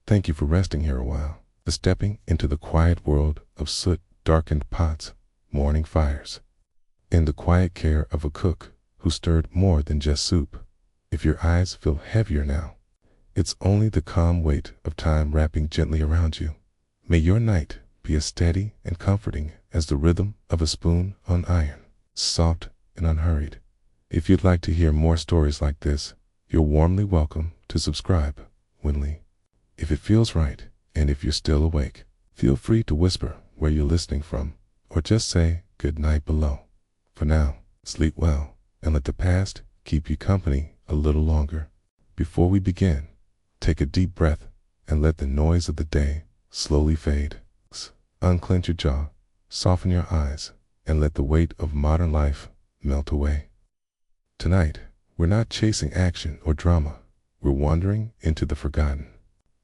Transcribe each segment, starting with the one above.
Thank you for resting here a while, for stepping into the quiet world of soot-darkened pots, morning fires, and the quiet care of a cook who stirred more than just soup. If your eyes feel heavier now, it's only the calm weight of time wrapping gently around you. May your night be as steady and comforting as the rhythm of a spoon on iron, soft and unhurried. If you'd like to hear more stories like this, you're warmly welcome to subscribe, Winley. If it feels right, and if you're still awake, feel free to whisper where you're listening from, or just say good night below. For now, sleep well, and let the past keep you company a little longer. Before we begin, take a deep breath and let the noise of the day slowly fade. Unclench your jaw, soften your eyes, and let the weight of modern life melt away. Tonight, we're not chasing action or drama. We're wandering into the forgotten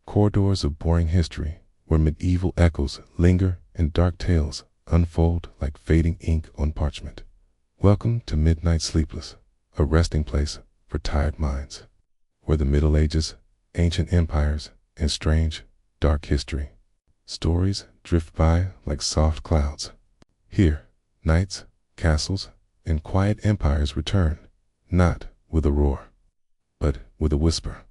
corridors of boring history, where medieval echoes linger and dark tales unfold like fading ink on parchment. Welcome to Midnight Sleepless, a resting place for tired minds, where the Middle Ages, ancient empires, and strange, dark history stories drift by like soft clouds. Here, knights, castles, and quiet empires return, not with a roar, but with a whisper.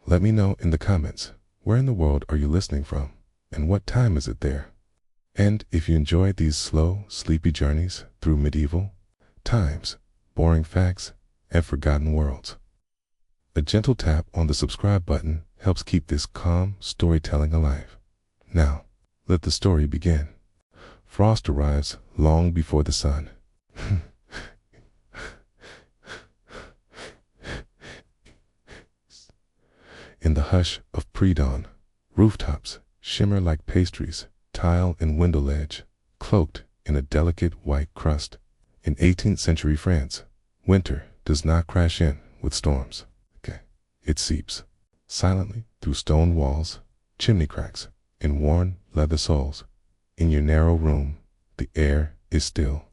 Let me know in the comments, where in the world are you listening from, and what time is it there? And if you enjoyed these slow, sleepy journeys through medieval times, boring facts, and forgotten worlds, a gentle tap on the subscribe button helps keep this calm storytelling alive. Now, let the story begin. Frost arrives long before the sun. In the hush of pre-dawn, rooftops shimmer like pastries, tile and window ledge, cloaked in a delicate white crust. In 18th century France, winter does not crash in with storms. It seeps silently through stone walls, chimney cracks, and worn leather soles. In your narrow room, the air is still.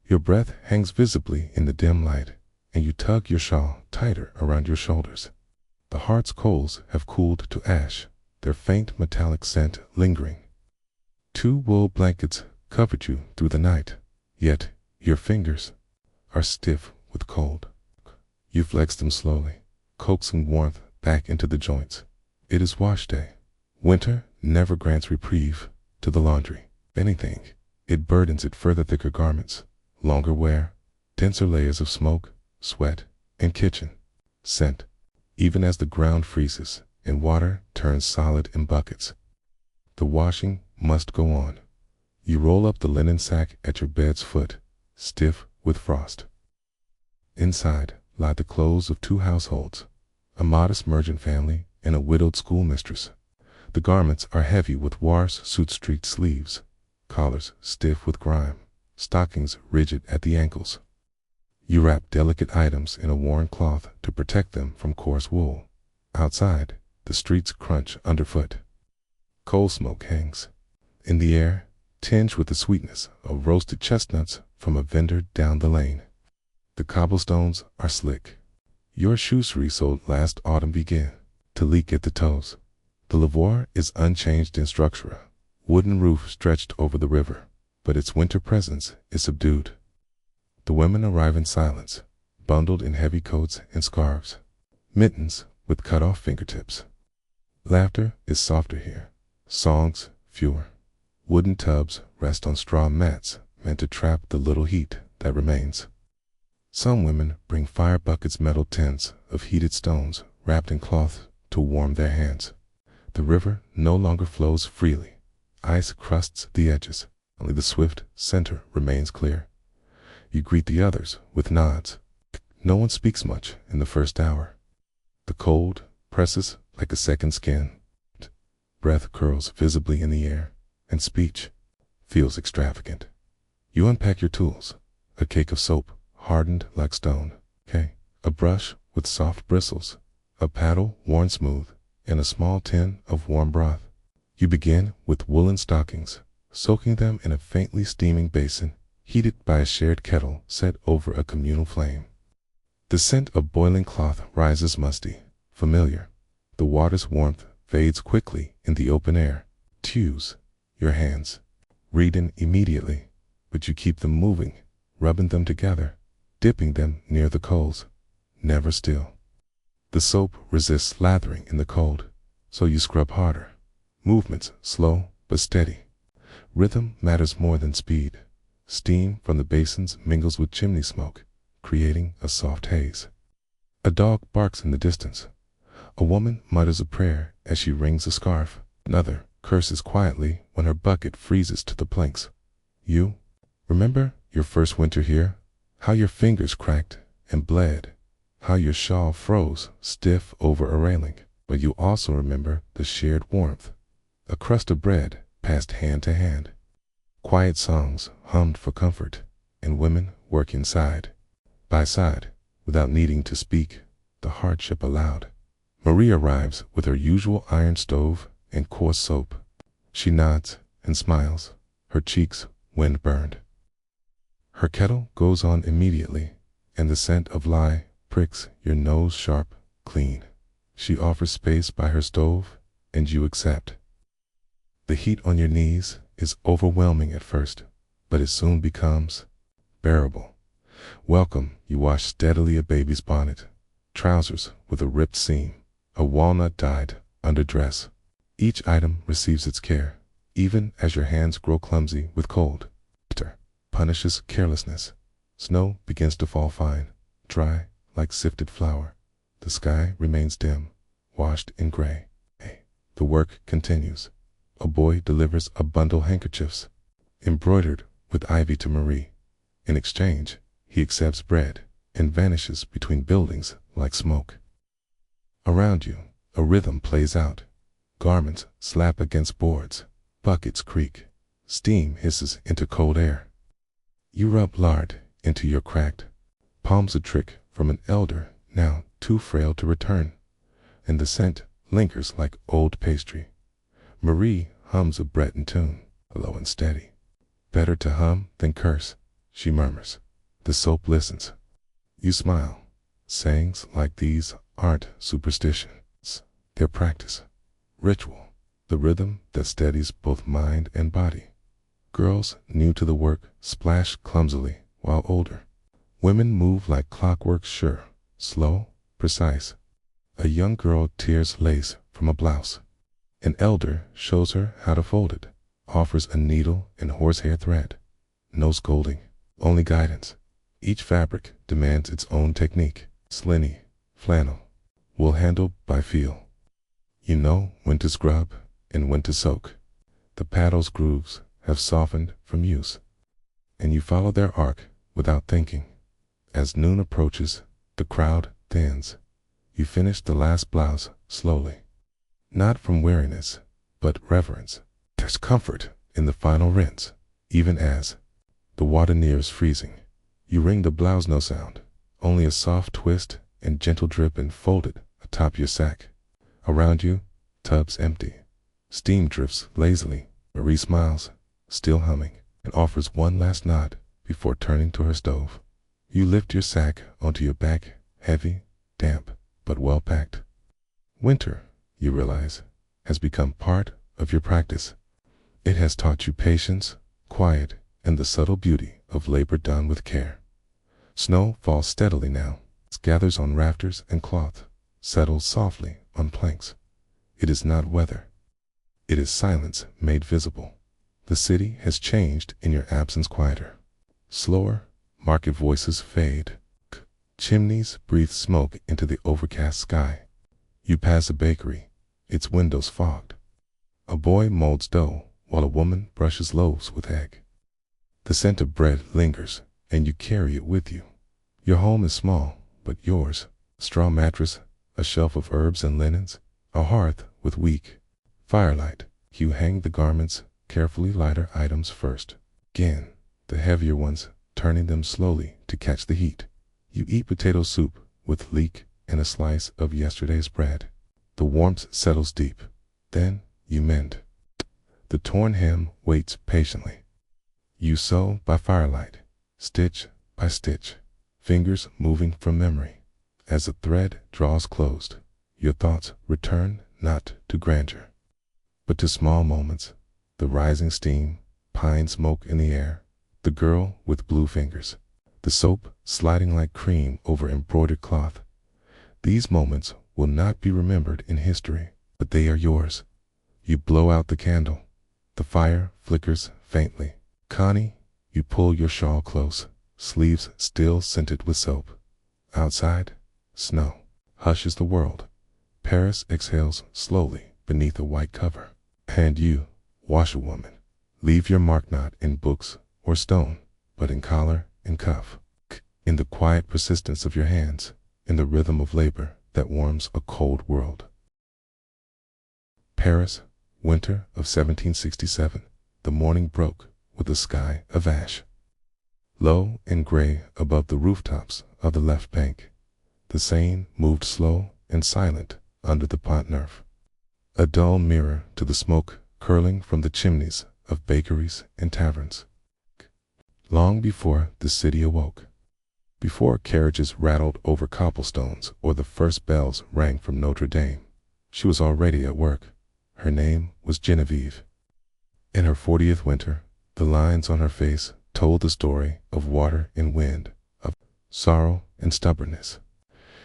Your breath hangs visibly in the dim light, and you tug your shawl tighter around your shoulders. The hearth's coals have cooled to ash, their faint metallic scent lingering. 2 wool blankets covered you through the night, yet your fingers are stiff with cold. You flex them slowly, coaxing warmth back into the joints. It is wash day. Winter never grants reprieve to the laundry. If anything, it burdens it further. Thicker garments, longer wear, denser layers of smoke, sweat, and kitchen scent. Even as the ground freezes and water turns solid in buckets, the washing must go on. You roll up the linen sack at your bed's foot, stiff with frost. Inside lie the clothes of 2 households, a modest merchant family and a widowed schoolmistress. The garments are heavy with wars soot-streaked sleeves, collars stiff with grime, stockings rigid at the ankles. You wrap delicate items in a worn cloth to protect them from coarse wool. Outside, the streets crunch underfoot. Coal smoke hangs in the air, tinged with the sweetness of roasted chestnuts from a vendor down the lane. The cobblestones are slick. Your shoes resold last autumn begin to leak at the toes. The lavoir is unchanged in structure, wooden roof stretched over the river, but its winter presence is subdued. The women arrive in silence, bundled in heavy coats and scarves, mittens with cut-off fingertips. Laughter is softer here, songs fewer. Wooden tubs rest on straw mats meant to trap the little heat that remains. Some women bring fire buckets, metal tins of heated stones wrapped in cloth to warm their hands. The river no longer flows freely. Ice crusts the edges. Only the swift center remains clear. You greet the others with nods. No one speaks much in the first hour. The cold presses like a second skin. Breath curls visibly in the air, and speech feels extravagant. You unpack your tools, a cake of soap hardened like stone, a brush with soft bristles, a paddle worn smooth, and a small tin of warm broth. You begin with woolen stockings, soaking them in a faintly steaming basin, heated by a shared kettle set over a communal flame. The scent of boiling cloth rises musty, familiar. The water's warmth fades quickly in the open air. Tews, your hands, redden immediately, but you keep them moving, rubbing them together, dipping them near the coals, never still. The soap resists lathering in the cold, so you scrub harder. Movements slow but steady. Rhythm matters more than speed. Steam from the basins mingles with chimney smoke, creating a soft haze. A dog barks in the distance. A woman mutters a prayer as she wrings a scarf. Another curses quietly when her bucket freezes to the planks. You remember your first winter here? How your fingers cracked and bled, how your shawl froze stiff over a railing. But you also remember the shared warmth, a crust of bread passed hand to hand, quiet songs hummed for comfort, and women working side by side without needing to speak the hardship aloud. Marie arrives with her usual iron stove and coarse soap. She nods and smiles, her cheeks wind-burned. Her kettle goes on immediately, and the scent of lye pricks your nose sharp, clean. She offers space by her stove, and you accept. The heat on your knees is overwhelming at first, but it soon becomes bearable. Welcome, you wash steadily a baby's bonnet, trousers with a ripped seam, a walnut-dyed underdress. Each item receives its care, even as your hands grow clumsy with cold. Winter punishes carelessness. Snow begins to fall fine, dry like sifted flour. The sky remains dim, washed in gray. The work continues. A boy delivers a bundle of handkerchiefs, embroidered with ivy to Marie. In exchange, he accepts bread and vanishes between buildings like smoke. Around you, a rhythm plays out. Garments slap against boards, buckets creak, steam hisses into cold air. You rub lard into your cracked palms, a trick from an elder now too frail to return, and the scent lingers like old pastry. Marie hums a Breton tune, low and steady. Better to hum than curse, she murmurs. The soap listens. You smile. Sayings like these aren't superstitions. They're practice. Ritual. The rhythm that steadies both mind and body. Girls new to the work splash clumsily, while older women move like clockwork, sure, slow, precise. A young girl tears lace from a blouse. An elder shows her how to fold it, offers a needle and horsehair thread. No scolding, only guidance. Each fabric demands its own technique. Slinny, flannel, wool handled by feel. You know when to scrub and when to soak. The paddle's grooves have softened from use, and you follow their arc without thinking. As noon approaches, the crowd thins. You finish the last blouse slowly, not from weariness, but reverence. There's comfort in the final rinse, even as the water nears freezing. You wring the blouse, no sound, only a soft twist and gentle drip, and fold it atop your sack. Around you, tubs empty. Steam drifts lazily. Marie smiles, still humming, and offers one last nod before turning to her stove. You lift your sack onto your back, heavy, damp, but well packed. Winter, you realize, has become part of your practice. It has taught you patience, quiet, and the subtle beauty of labor done with care. Snow falls steadily now. It gathers on rafters and cloth, settles softly on planks. It is not weather. It is silence made visible. The city has changed in your absence, quieter. Slower, market voices fade. Chimneys breathe smoke into the overcast sky. You pass a bakery, its windows fogged. A boy molds dough while a woman brushes loaves with egg. The scent of bread lingers, and you carry it with you. Your home is small, but yours. A straw mattress, a shelf of herbs and linens, a hearth with weak firelight. You hang the garments, carefully, lighter items first. Again, the heavier ones, turning them slowly to catch the heat. You eat potato soup with leek and a slice of yesterday's bread. The warmth settles deep. Then you mend. The torn hem waits patiently. You sew by firelight, stitch by stitch, fingers moving from memory. As the thread draws closed, your thoughts return not to grandeur, but to small moments, the rising steam, pine smoke in the air, the girl with blue fingers, the soap sliding like cream over embroidered cloth. These moments will not be remembered in history, but they are yours. You blow out the candle. The fire flickers faintly. Connie, you pull your shawl close, sleeves still scented with soap. Outside, snow. Hushes the world. Paris exhales slowly beneath a white cover. And you, washerwoman, leave your mark not in books or stone, but in collar and cuff, in the quiet persistence of your hands, in the rhythm of labor that warms a cold world. Paris, winter of 1767. The morning broke with a sky of ash. Low and gray above the rooftops of the left bank, the Seine moved slow and silent under the Pont Neuf, a dull mirror to the smoke curling from the chimneys of bakeries and taverns. Long before the city awoke, before carriages rattled over cobblestones or the first bells rang from Notre Dame, she was already at work. Her name was Genevieve. In her 40th winter, the lines on her face told the story of water and wind, of sorrow and stubbornness.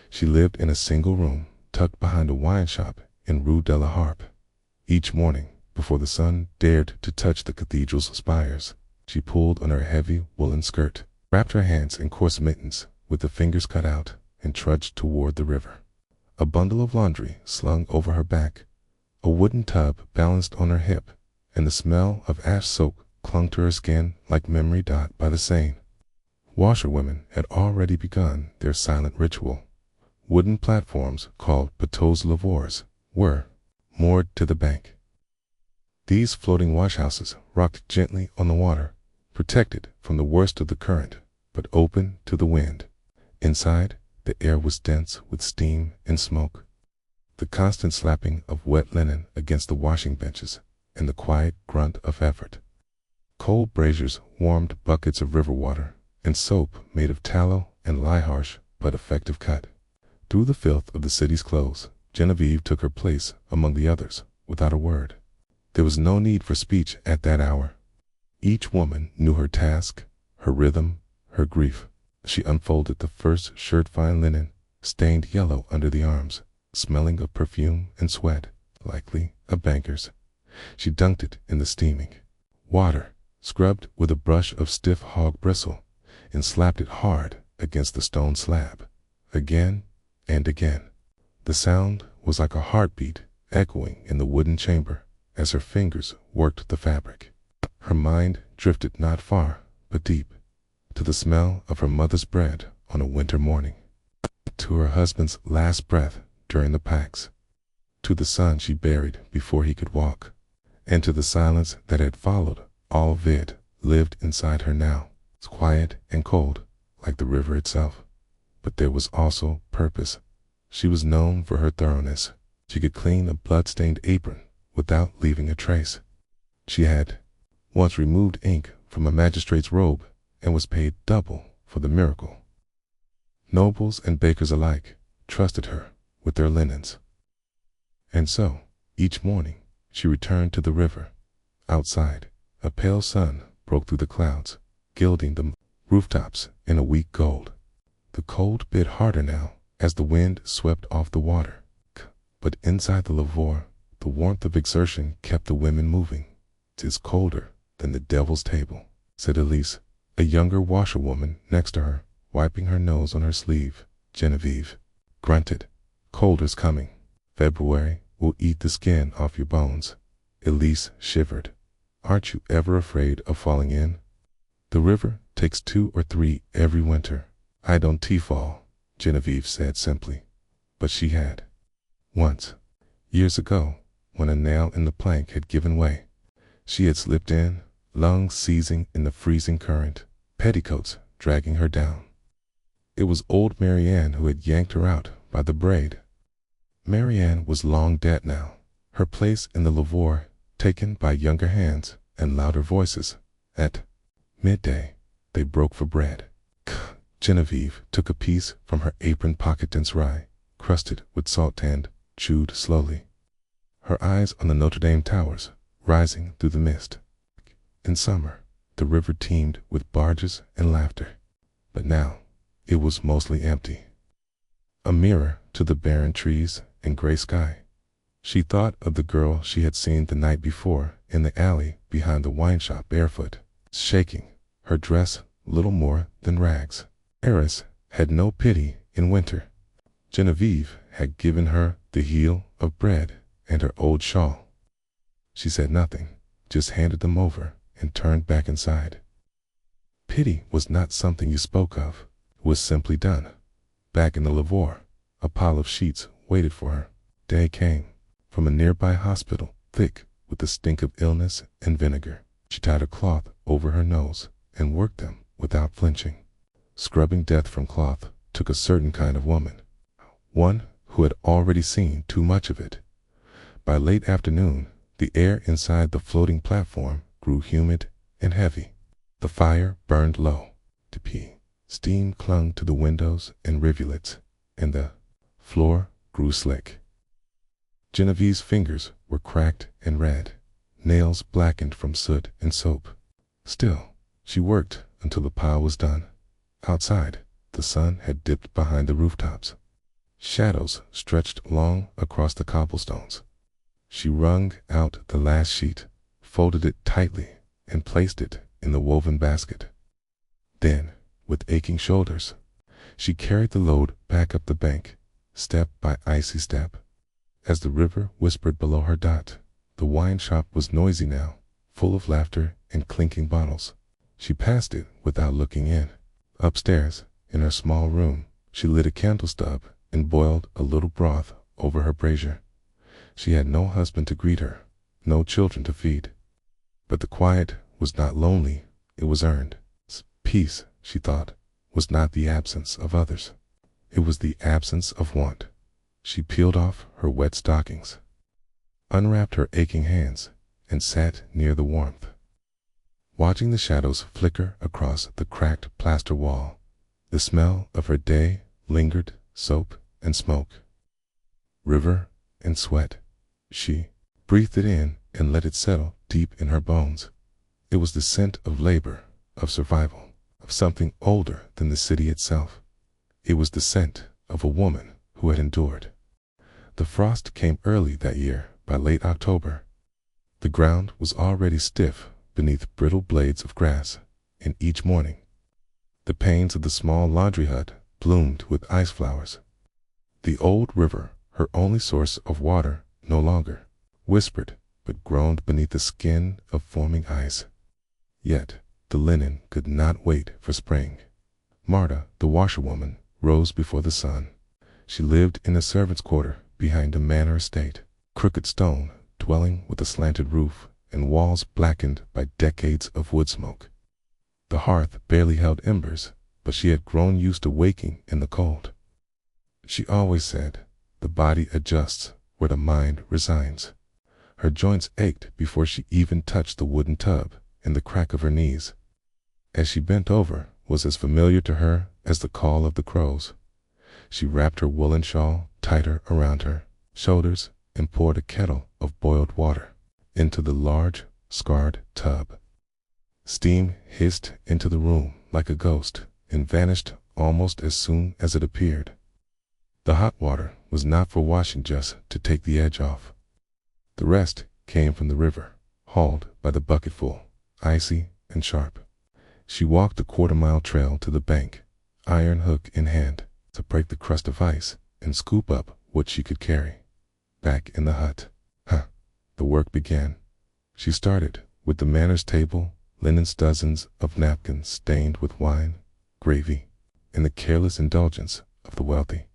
She lived in a single room, tucked behind a wine shop in Rue de la Harpe. Each morning, before the sun dared to touch the cathedral's spires, she pulled on her heavy woolen skirt, wrapped her hands in coarse mittens with the fingers cut out, and trudged toward the river. A bundle of laundry slung over her back, a wooden tub balanced on her hip, and the smell of ash soap clung to her skin like memory dot by the Seine. Washerwomen had already begun their silent ritual. Wooden platforms called bateaux laveurs were moored to the bank. These floating washhouses rocked gently on the water, protected from the worst of the current, but open to the wind. Inside, the air was dense with steam and smoke. The constant slapping of wet linen against the washing benches, and the quiet grunt of effort. Cold braziers warmed buckets of river water, and soap made of tallow and lye harsh but effective cut. Through the filth of the city's clothes, Genevieve took her place among the others, without a word. There was no need for speech at that hour. Each woman knew her task, her rhythm, her grief. She unfolded the first shirt-fine linen, stained yellow under the arms, smelling of perfume and sweat, likely a banker's. She dunked it in the steaming water, scrubbed with a brush of stiff hog bristle, and slapped it hard against the stone slab, again and again. The sound was like a heartbeat echoing in the wooden chamber as her fingers worked the fabric. Her mind drifted not far, but deep, to the smell of her mother's bread on a winter morning, to her husband's last breath during the Pax, to the son she buried before he could walk, and to the silence that had followed. All vid lived inside her now, quiet and cold, like the river itself. But there was also purpose. She was known for her thoroughness. She could clean a blood-stained apron without leaving a trace. She had once removed ink from a magistrate's robe and was paid double for the miracle. Nobles and bakers alike trusted her with their linens. And so, each morning, she returned to the river. Outside, a pale sun broke through the clouds, gilding the rooftops in a weak gold. The cold bit harder now as the wind swept off the water. But inside the lavore, the warmth of exertion kept the women moving. "'Tis colder than the devil's table," said Elise, a younger washerwoman next to her, wiping her nose on her sleeve. Genevieve grunted. "Colder's coming. February will eat the skin off your bones." Elise shivered. "Aren't you ever afraid of falling in?" "The river takes 2 or 3 every winter. I don't fall," Genevieve said simply. But she had. Once, years ago, when a nail in the plank had given way, she had slipped in, lungs seizing in the freezing current, petticoats dragging her down. It was old Marianne who had yanked her out by the braid. Marianne was long dead now, her place in the lavore taken by younger hands and louder voices. At midday, they broke for bread. Genevieve took a piece from her apron pocket and rye, crusted with salt and chewed slowly. her eyes on the Notre Dame towers, rising through the mist. In summer, the river teemed with barges and laughter, but now it was mostly empty. A mirror to the barren trees and gray sky. She thought of the girl she had seen the night before in the alley behind the wine shop, barefoot, shaking, her dress little more than rags. Eris had no pity in winter. Genevieve had given her the heel of bread and her old shawl. She said nothing, just handed them over and turned back inside. Pity was not something you spoke of, it was simply done. Back in the lavoir, a pile of sheets waited for her. Day came from a nearby hospital, thick with the stink of illness and vinegar. She tied a cloth over her nose and worked them without flinching. Scrubbing death from cloth took a certain kind of woman, one who had already seen too much of it. By late afternoon, the air inside the floating platform grew humid and heavy. The fire burned low. Steam clung to the windows and rivulets, and the floor grew slick. Genevieve's fingers were cracked and red, nails blackened from soot and soap. Still, she worked until the pile was done. Outside, the sun had dipped behind the rooftops. Shadows stretched long across the cobblestones. She wrung out the last sheet, folded it tightly, and placed it in the woven basket. Then, with aching shoulders, she carried the load back up the bank, step by icy step. As the river whispered below her dot, the wine shop was noisy now, full of laughter and clinking bottles. She passed it without looking in. Upstairs, in her small room, she lit a candle stub and boiled a little broth over her brazier. She had no husband to greet her, no children to feed. But the quiet was not lonely, it was earned. Peace, she thought, was not the absence of others. It was the absence of want. She peeled off her wet stockings, unwrapped her aching hands, and sat near the warmth, watching the shadows flicker across the cracked plaster wall. The smell of her day lingered, soap and smoke, river and sweat. She breathed it in and let it settle deep in her bones. It was the scent of labor, of survival, of something older than the city itself. It was the scent of a woman who had endured. The frost came early that year. By late October, the ground was already stiff beneath brittle blades of grass, and each morning, the panes of the small laundry hut bloomed with ice flowers. The old river, her only source of water, no longer whispered but groaned beneath the skin of forming ice. Yet the linen could not wait for spring. Marta, the washerwoman, rose before the sun. She lived in a servant's quarter behind a manor estate, crooked stone dwelling with a slanted roof and walls blackened by decades of wood smoke. The hearth barely held embers, but she had grown used to waking in the cold. She always said, the body adjusts where the mind resigns. Her joints ached before she even touched the wooden tub, and the crack of her knees, as she bent over, was as familiar to her as the call of the crows. She wrapped her woolen shawl tighter around her shoulders and poured a kettle of boiled water into the large, scarred tub. Steam hissed into the room like a ghost and vanished almost as soon as it appeared. The hot water was not for washing, just to take the edge off. The rest came from the river, hauled by the bucketful, icy and sharp. She walked the quarter-mile trail to the bank, iron hook in hand, to break the crust of ice and scoop up what she could carry. Back in the hut, the work began. She started with the manor's table, linen's dozens of napkins stained with wine, gravy, and the careless indulgence of the wealthy.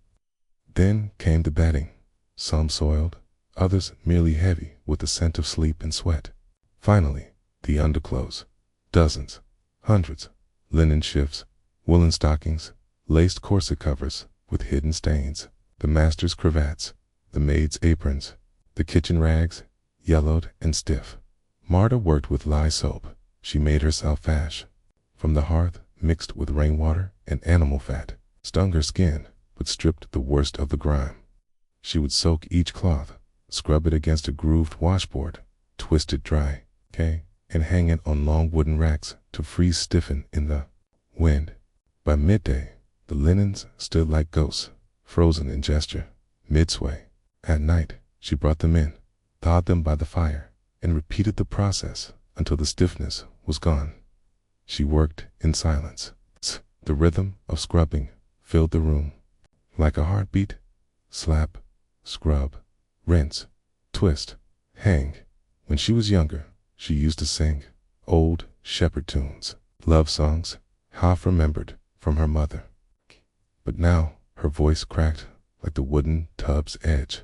Then came the bedding, some soiled, others merely heavy with the scent of sleep and sweat. Finally, the underclothes, dozens, hundreds, linen shifts, woolen stockings, laced corset covers with hidden stains, the master's cravats, the maid's aprons, the kitchen rags, yellowed and stiff. Marta worked with lye soap. She made herself ash from the hearth mixed with rainwater and animal fat, stung her skin, but stripped the worst of the grime. She would soak each cloth, scrub it against a grooved washboard, twist it dry, and hang it on long wooden racks to freeze stiffen in the wind. By midday, the linens stood like ghosts, frozen in gesture, mid-sway. At night, she brought them in, thawed them by the fire, and repeated the process until the stiffness was gone. She worked in silence. The rhythm of scrubbing filled the room. Like a heartbeat, slap, scrub, rinse, twist, hang. When she was younger, she used to sing old shepherd tunes, love songs, half remembered from her mother. But now her voice cracked like the wooden tub's edge.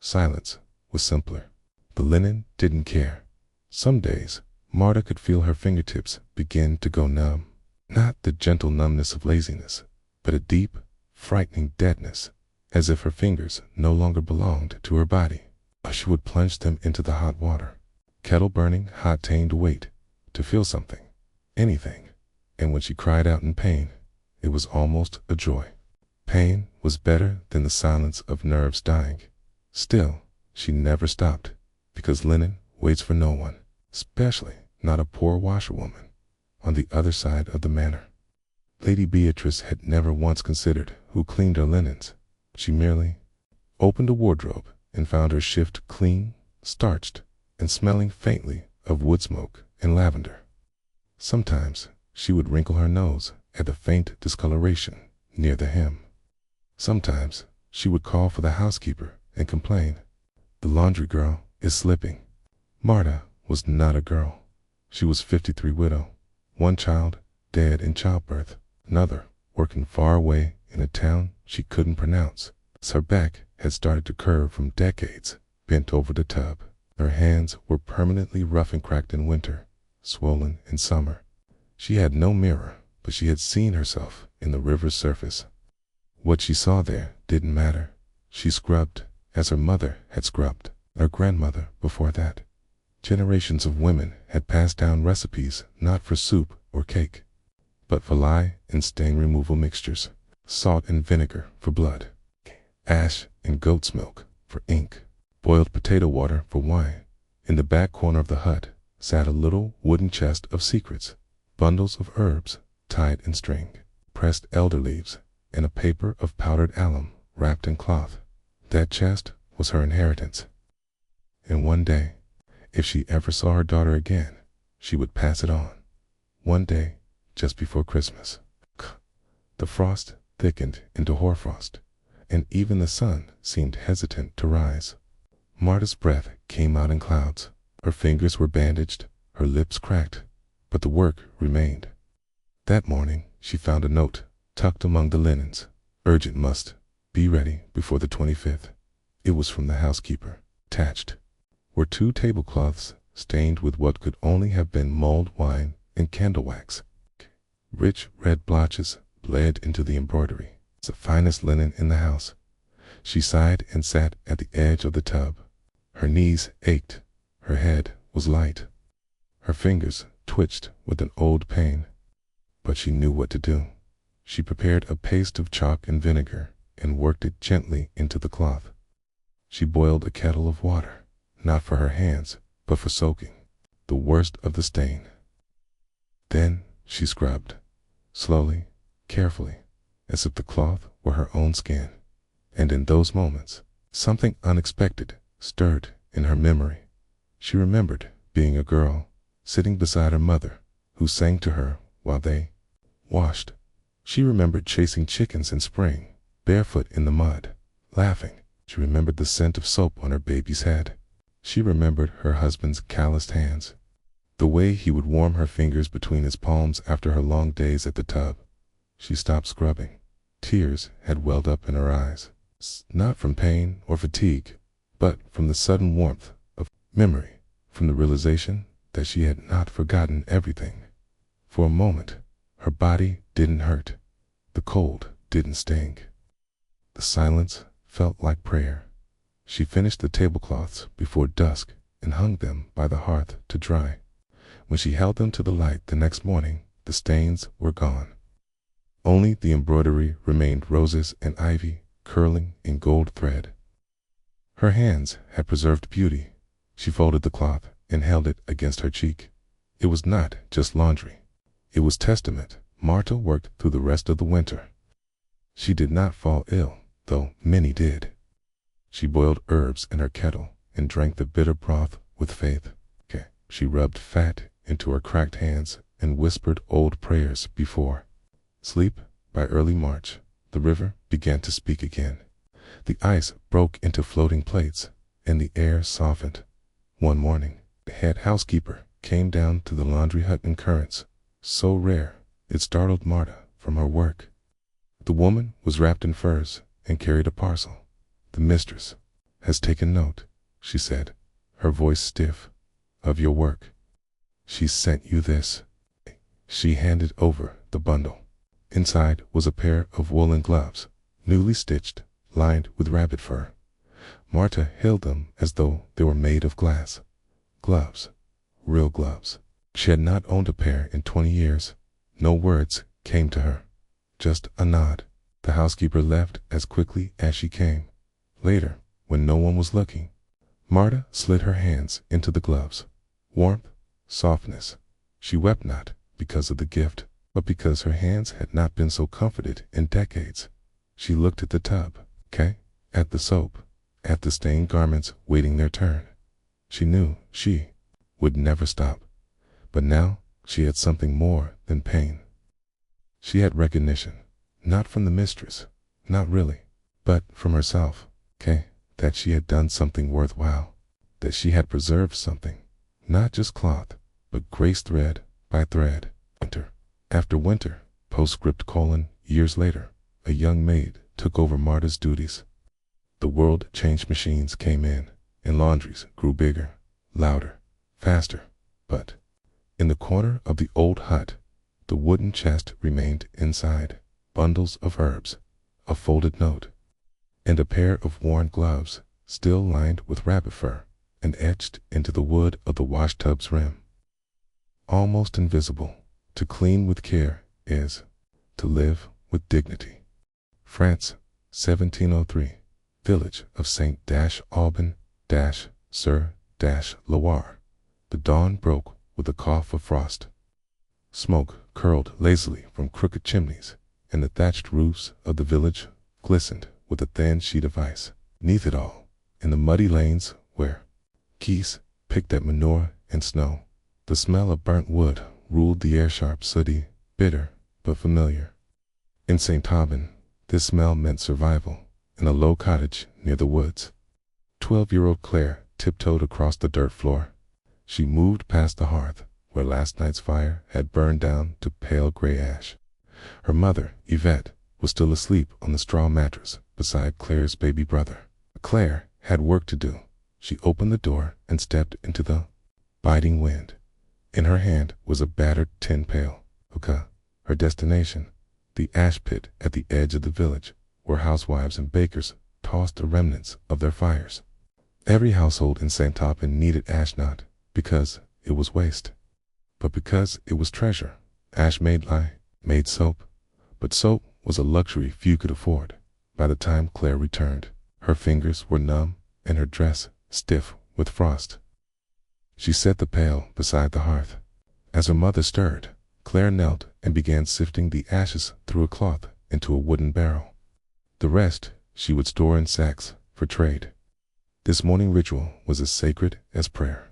Silence was simpler. The linen didn't care. Some days, Marta could feel her fingertips begin to go numb. Not the gentle numbness of laziness, but a deep, frightening deadness, as if her fingers no longer belonged to her body. She would plunge them into the hot water, kettle burning hot to wait, to feel something, anything. And when she cried out in pain, it was almost a joy. Pain was better than the silence of nerves dying. Still, she never stopped, because linen waits for no one, especially not a poor washerwoman on the other side of the manor. Lady Beatrice had never once considered who cleaned her linens. She merely opened a wardrobe and found her shift clean, starched, and smelling faintly of wood smoke and lavender. Sometimes she would wrinkle her nose at the faint discoloration near the hem. Sometimes she would call for the housekeeper and complain, "The laundry girl is slipping." Marta was not a girl. She was 53 widow, one child dead in childbirth, another working far away in a town she couldn't pronounce. Her back had started to curve from decades bent over the tub. Her hands were permanently rough and cracked in winter, swollen in summer. She had no mirror, but she had seen herself in the river's surface. What she saw there didn't matter. She scrubbed as her mother had scrubbed, her grandmother before that. Generations of women had passed down recipes not for soup or cake, but for lye and stain removal mixtures, salt and vinegar for blood, ash and goat's milk for ink, boiled potato water for wine. In the back corner of the hut sat a little wooden chest of secrets, bundles of herbs tied in string, pressed elder leaves, and a paper of powdered alum wrapped in cloth. That chest was her inheritance. And one day, if she ever saw her daughter again, she would pass it on. One day, just before Christmas, the frost thickened into hoarfrost, and even the sun seemed hesitant to rise. Marta's breath came out in clouds. Her fingers were bandaged, her lips cracked, but the work remained. That morning, she found a note tucked among the linens. Urgent, must be ready before the 25th. It was from the housekeeper. Attached were 2 tablecloths stained with what could only have been mulled wine and candle wax. Rich red blotches bled into the embroidery. It's the finest linen in the house. She sighed and sat at the edge of the tub. Her knees ached. Her head was light. Her fingers twitched with an old pain. But she knew what to do. She prepared a paste of chalk and vinegar and worked it gently into the cloth. She boiled a kettle of water, not for her hands, but for soaking the worst of the stain. Then she scrubbed, slowly, carefully, as if the cloth were her own skin. And in those moments, something unexpected stirred in her memory. She remembered being a girl, sitting beside her mother, who sang to her while they washed. She remembered chasing chickens in spring, barefoot in the mud, laughing. She remembered the scent of soap on her baby's head. She remembered her husband's calloused hands, the way he would warm her fingers between his palms after her long days at the tub. She stopped scrubbing. Tears had welled up in her eyes, not from pain or fatigue, but from the sudden warmth of memory, from the realization that she had not forgotten everything. For a moment, her body didn't hurt. The cold didn't sting. The silence felt like prayer. She finished the tablecloths before dusk and hung them by the hearth to dry. When she held them to the light the next morning, the stains were gone. Only the embroidery remained, roses and ivy curling in gold thread. Her hands had preserved beauty. She folded the cloth and held it against her cheek. It was not just laundry. It was testament. Marta worked through the rest of the winter. She did not fall ill, though many did. She boiled herbs in her kettle and drank the bitter broth with faith. She rubbed fat into her cracked hands and whispered old prayers before sleep. By early March, the river began to speak again. The ice broke into floating plates, and the air softened. One morning, the head housekeeper came down to the laundry hut in currents, so rare it startled Marta from her work. The woman was wrapped in furs and carried a parcel. "The mistress has taken note," she said, her voice stiff, "of your work. She sent you this." She handed over the bundle. Inside was a pair of woolen gloves, newly stitched, lined with rabbit fur. Marta held them as though they were made of glass. Gloves. Real gloves. She had not owned a pair in 20 years. No words came to her. Just a nod. The housekeeper left as quickly as she came. Later, when no one was looking, Marta slid her hands into the gloves. Warmth, softness. She wept not because of the gift, but because her hands had not been so comforted in decades. She looked at the tub, at the soap, at the stained garments waiting their turn. She knew she would never stop, but now she had something more than pain. She had recognition, not from the mistress, not really, but from herself, that she had done something worthwhile, that she had preserved something, not just cloth, but grace thread by thread. Winter after winter, postscript: years later, a young maid took over Marta's duties. The world change machines came in, and laundries grew bigger, louder, faster, but in the corner of the old hut, the wooden chest remained inside. Bundles of herbs, a folded note, and a pair of worn gloves, still lined with rabbit fur and etched into the wood of the washtub's rim. Almost invisible, to clean with care is to live with dignity. France, 1703. Village of Saint-Alban-sur-Loire. The dawn broke with a cough of frost. Smoke curled lazily from crooked chimneys, and the thatched roofs of the village glistened with a thin sheet of ice. 'Neath it all, in the muddy lanes where geese picked at manure and snow, the smell of burnt wood ruled the air, sharp, sooty, bitter, but familiar. In St. Alban, this smell meant survival. In a low cottage near the woods, 12-year-old Claire tiptoed across the dirt floor. She moved past the hearth, where last night's fire had burned down to pale gray ash. Her mother, Yvette, was still asleep on the straw mattress beside Claire's baby brother. Claire had work to do. She opened the door and stepped into the biting wind. In her hand was a battered tin pail. Her destination, the ash pit at the edge of the village, where housewives and bakers tossed the remnants of their fires. Every household in St. Alban needed ash, not because it was waste, but because it was treasure. Ash made lye, made soap, but soap was a luxury few could afford. By the time Claire returned, her fingers were numb and her dress stiff with frost. She set the pail beside the hearth. As her mother stirred, Claire knelt and began sifting the ashes through a cloth into a wooden barrel. The rest she would store in sacks for trade. This morning ritual was as sacred as prayer.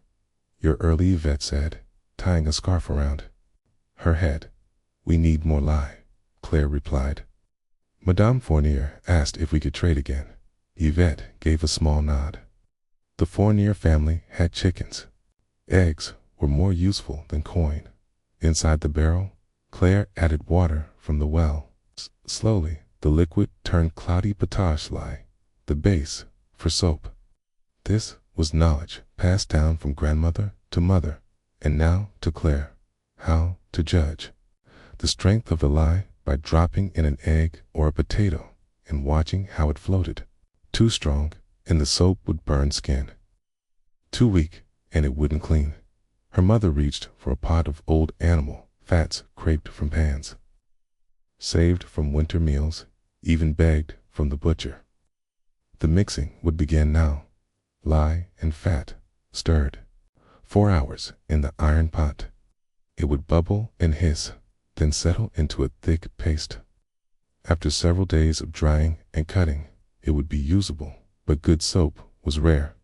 "You're early," Yvette said, tying a scarf around her head. "We need more lye," Claire replied. Madame Fournier asked if we could trade again. Yvette gave a small nod. The Fournier family had chickens. Eggs were more useful than coin. Inside the barrel, Claire added water from the well. Slowly, the liquid turned cloudy potash lye, the base for soap. This was knowledge passed down from grandmother to mother, and now to Claire. How to judge the strength of the lye by dropping in an egg or a potato and watching how it floated. Too strong, and the soap would burn skin. Too weak, and it wouldn't clean. Her mother reached for a pot of old animal fats scraped from pans, saved from winter meals, even begged from the butcher. The mixing would begin now. lye and fat, stirred. 4 hours in the iron pot. It would bubble and hiss, then settle into a thick paste. After several days of drying and cutting, it would be usable, but good soap was rare.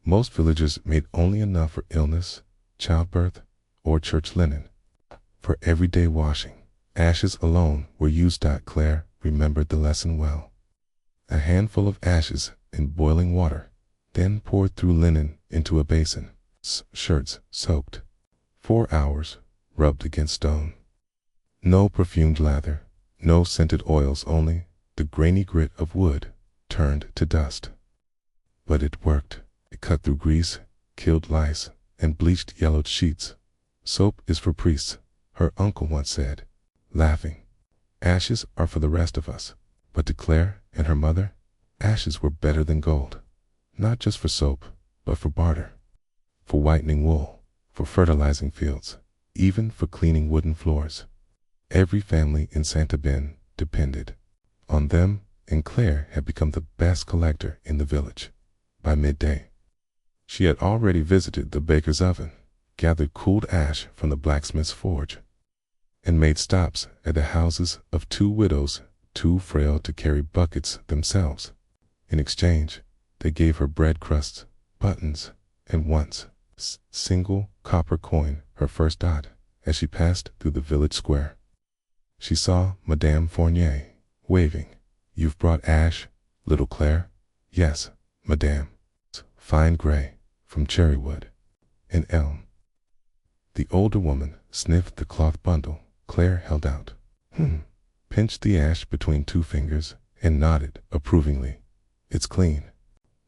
Most villagers made only enough for illness, childbirth, or church linen. For everyday washing, ashes alone were used. Claire remembered the lesson well. A handful of ashes in boiling water, then poured through linen into a basin. Shirts soaked. 4 hours, rubbed against stone. No perfumed lather, no scented oils, only the grainy grit of wood turned to dust. But it worked. It cut through grease, killed lice, and bleached yellowed sheets. Soap is for priests, her uncle once said, laughing. Ashes are for the rest of us. But to Claire and her mother, ashes were better than gold. Not just for soap, but for barter. For whitening wool, for fertilizing fields, even for cleaning wooden floors. Every family in Santa Ben depended on them, and Claire had become the best collector in the village. By midday, she had already visited the baker's oven, gathered cooled ash from the blacksmith's forge, and made stops at the houses of 2 widows too frail to carry buckets themselves. In exchange, they gave her bread crusts, buttons, and once single copper coin, her first dot, as she passed through the village square. She saw Madame Fournier, waving. "You've brought ash, little Claire?" "Yes, Madame. Fine gray, from cherry wood and elm." The older woman sniffed the cloth bundle Claire held out, pinched the ash between 2 fingers, and nodded approvingly. "It's clean.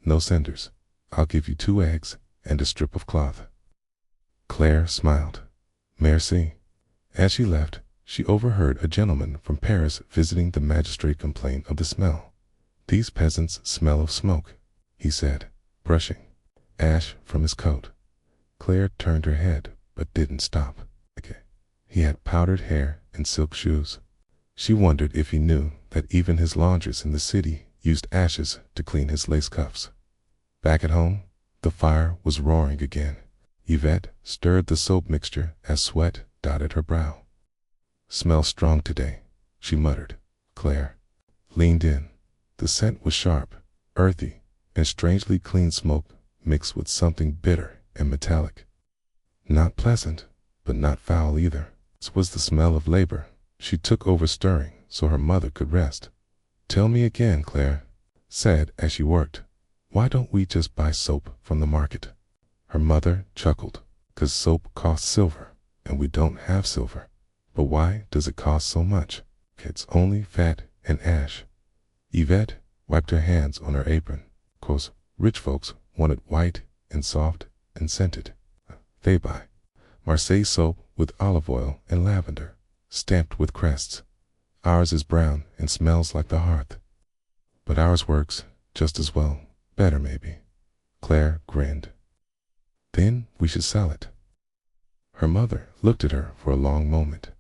No cinders. I'll give you 2 eggs and a strip of cloth." Claire smiled. "Merci." As she left, she overheard a gentleman from Paris visiting the magistrate complain of the smell. "These peasants smell of smoke," he said, brushing ash from his coat. Claire turned her head, but didn't stop. He had powdered hair and silk shoes. She wondered if he knew that even his laundress in the city used ashes to clean his lace cuffs. Back at home, the fire was roaring again. Yvette stirred the soap mixture as sweat dotted her brow. "Smells strong today," she muttered. Claire leaned in. The scent was sharp, earthy, and strangely clean smoke mixed with something bitter and metallic. Not pleasant, but not foul either. This was the smell of labor. She took over stirring so her mother could rest. "Tell me again," Claire said as she worked. "Why don't we just buy soap from the market?" Her mother chuckled. "'Cause soap costs silver, and we don't have silver." "But why does it cost so much?" "It's only fat and ash." Yvette wiped her hands on her apron. "'Cause rich folks want it white and soft and scented. They buy Marseille soap with olive oil and lavender, stamped with crests. Ours is brown and smells like the hearth. But ours works just as well, better maybe." Claire grinned. "Then we should sell it." Her mother looked at her for a long moment.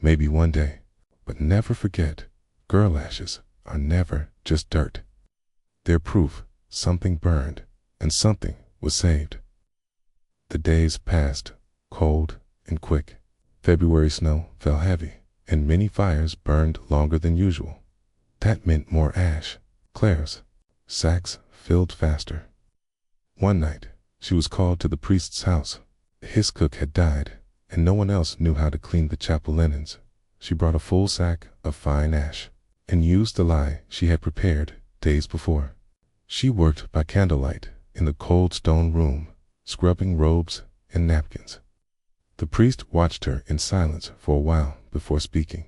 "Maybe one day, but never forget, girl ashes are never just dirt. They're proof something burned and something was saved." The days passed, cold and quick. February snow fell heavy, and many fires burned longer than usual. That meant more ash. Claire's sacks filled faster. One night, she was called to the priest's house. His cook had died, and no one else knew how to clean the chapel linens. She brought a full sack of fine ash, and used the lye she had prepared days before. She worked by candlelight in the cold stone room, scrubbing robes and napkins. The priest watched her in silence for a while before speaking.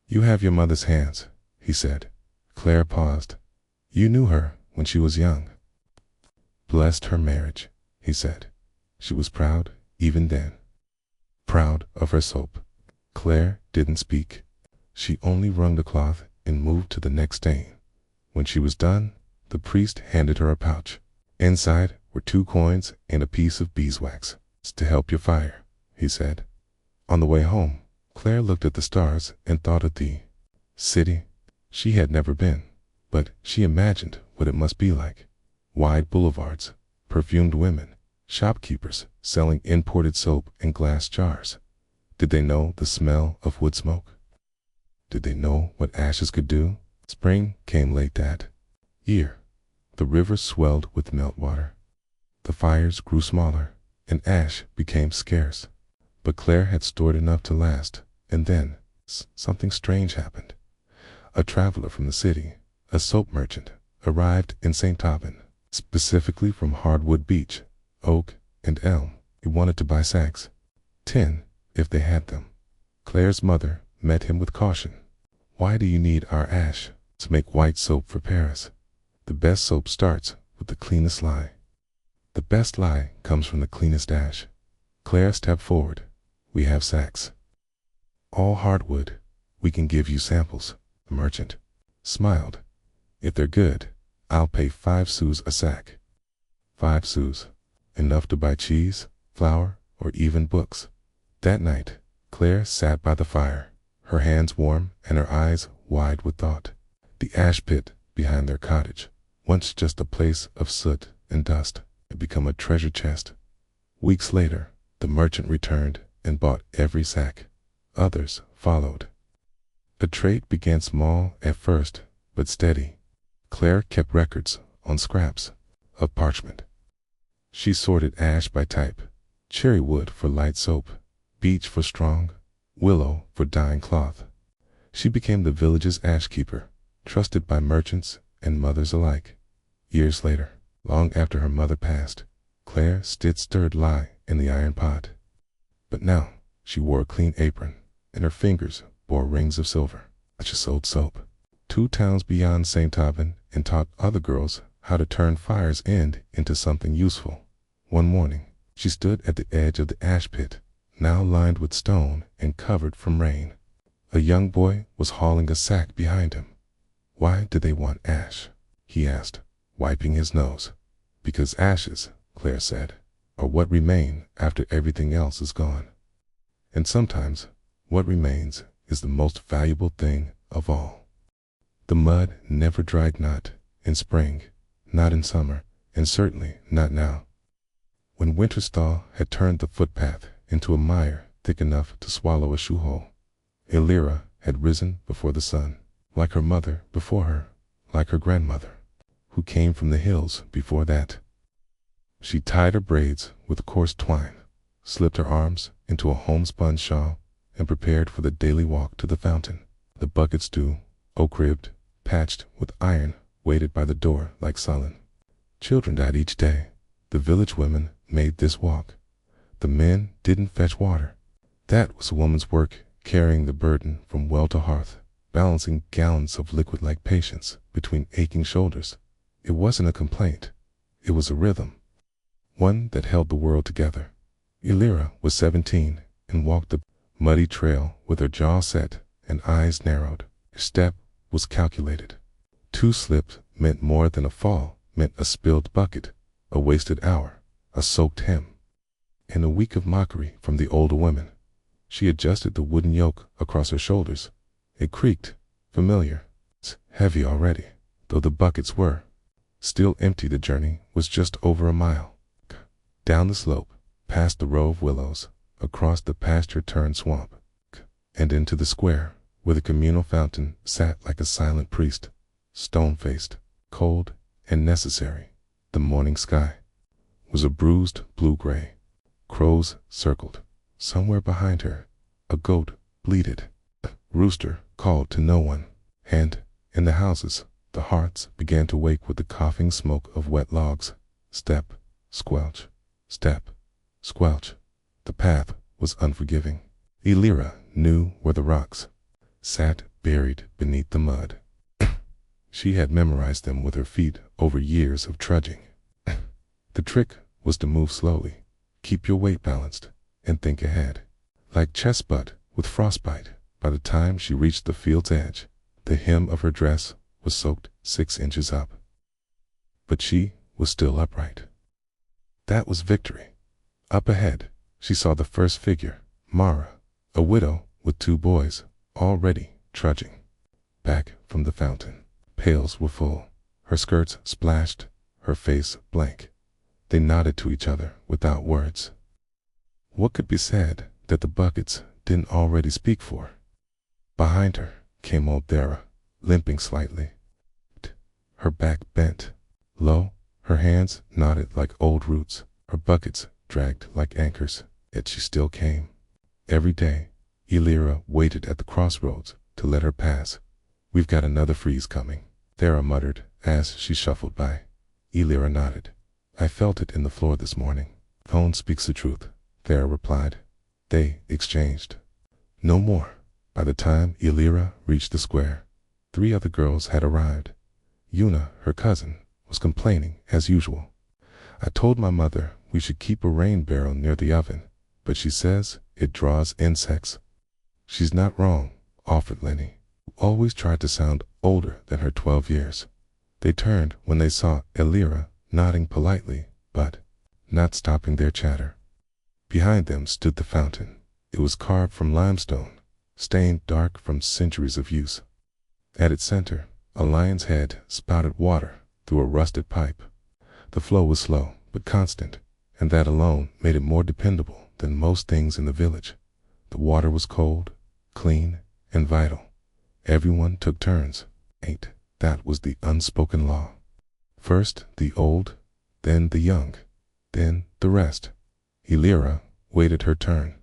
"You have your mother's hands," he said. Claire paused. "You knew her when she was young." "Blessed her marriage," he said. She was proud even then. Proud of her soap. Claire didn't speak. She only wrung the cloth and moved to the next stain. When she was done, the priest handed her a pouch. Inside were 2 coins and a piece of beeswax. "It's to help your fire," he said. On the way home, Claire looked at the stars and thought of the city. She had never been, but she imagined what it must be like. Wide boulevards, perfumed women, shopkeepers selling imported soap in glass jars. Did they know the smell of wood smoke? Did they know what ashes could do? Spring came late that year. The river swelled with meltwater. The fires grew smaller, and ash became scarce. But Claire had stored enough to last, and then something strange happened. A traveler from the city, a soap merchant, arrived in St. Taubin, specifically from hardwood beech, oak, and elm. He wanted to buy sacks, 10, if they had them. Claire's mother met him with caution. Why do you need our ash to make white soap for Paris? The best soap starts with the cleanest lye. The best lye comes from the cleanest ash. Claire stepped forward. We have sacks. All hardwood. We can give you samples. The merchant smiled. If they're good, I'll pay 5 sous a sack. 5 sous. Enough to buy cheese, flour, or even books. That night, Claire sat by the fire, her hands warm and her eyes wide with thought. The ash pit behind their cottage, once just a place of soot and dust, had become a treasure chest. Weeks later, the merchant returned and bought every sack. Others followed. The trade began small at first, but steady. Claire kept records on scraps of parchment. She sorted ash by type: cherry wood for light soap, beech for strong, willow for dyeing cloth. She became the village's ash keeper, trusted by merchants and mothers alike. Years later, long after her mother passed, Claire still stirred lye in the iron pot. But now she wore a clean apron, and her fingers bore rings of silver. She sold soap 2 towns beyond St. Taubin and taught other girls how to turn fire's end into something useful. One morning, she stood at the edge of the ash pit, now lined with stone and covered from rain. A young boy was hauling a sack behind him. Why did they want ash? He asked, wiping his nose. Because ashes, Claire said, are what remain after everything else is gone. And sometimes, what remains is the most valuable thing of all. The mud never dried, not in spring, not in summer, and certainly not now. When winter's thaw had turned the footpath into a mire thick enough to swallow a shoe hole, Illyra had risen before the sun, like her mother before her, like her grandmother, who came from the hills before that. She tied her braids with coarse twine, slipped her arms into a homespun shawl, and prepared for the daily walk to the fountain. The bucket stew, oak-ribbed, patched with iron, waited by the door like sullen. Children died each day. The village women made this walk. The men didn't fetch water. That was a woman's work, carrying the burden from well to hearth, balancing gallons of liquid like patience between aching shoulders. It wasn't a complaint. It was a rhythm, one that held the world together. Illyra was 17 and walked the muddy trail with her jaw set and eyes narrowed. Her step was calculated. 2 slips meant more than a fall, meant a spilled bucket, a wasted hour, a soaked hem, and a week of mockery from the older women. She adjusted the wooden yoke across her shoulders. It creaked, familiar, heavy already, though the buckets were still empty. The journey was just over a mile. Down the slope, past the row of willows, across the pasture-turned swamp, and into the square, where the communal fountain sat like a silent priest, stone-faced, cold, and necessary. The morning sky was a bruised blue-gray. Crows circled. Somewhere behind her, a goat bleated. A rooster called to no one. And, in the houses, the hearths began to wake with the coughing smoke of wet logs. Step, squelch, step, squelch. The path was unforgiving. Illyra knew where the rocks sat buried beneath the mud. She had memorized them with her feet over years of trudging. The trick was to move slowly, keep your weight balanced, and think ahead. Like chestnut with frostbite, by the time she reached the field's edge, the hem of her dress was soaked 6 inches up. But she was still upright. That was victory. Up ahead, she saw the first figure, Mara, a widow with 2 boys, already trudging back from the fountain. Pails were full, her skirts splashed, her face blank. They nodded to each other without words. What could be said that the buckets didn't already speak for? Behind her came old Thera, limping slightly, her back bent low, her hands knotted like old roots, her buckets dragged like anchors, yet she still came. Every day, Elira waited at the crossroads to let her pass. "We've got another freeze coming," Thera muttered as she shuffled by. Elira nodded. "I felt it in the floor this morning." "Phone speaks the truth," Thera replied. They exchanged no more. By the time Elira reached the square, 3 other girls had arrived. Yuna, her cousin, was complaining as usual. "I told my mother we should keep a rain barrel near the oven, but she says it draws insects." "She's not wrong," offered Lenny, who always tried to sound older than her 12 years. They turned when they saw Elira nodding politely, but not stopping their chatter. Behind them stood the fountain. It was carved from limestone, stained dark from centuries of use. At its center, a lion's head spouted water through a rusted pipe. The flow was slow but constant, and that alone made it more dependable than most things in the village. The water was cold, clean, and vital. Everyone took turns. That was the unspoken law. First the old, then the young, then the rest. Elira waited her turn.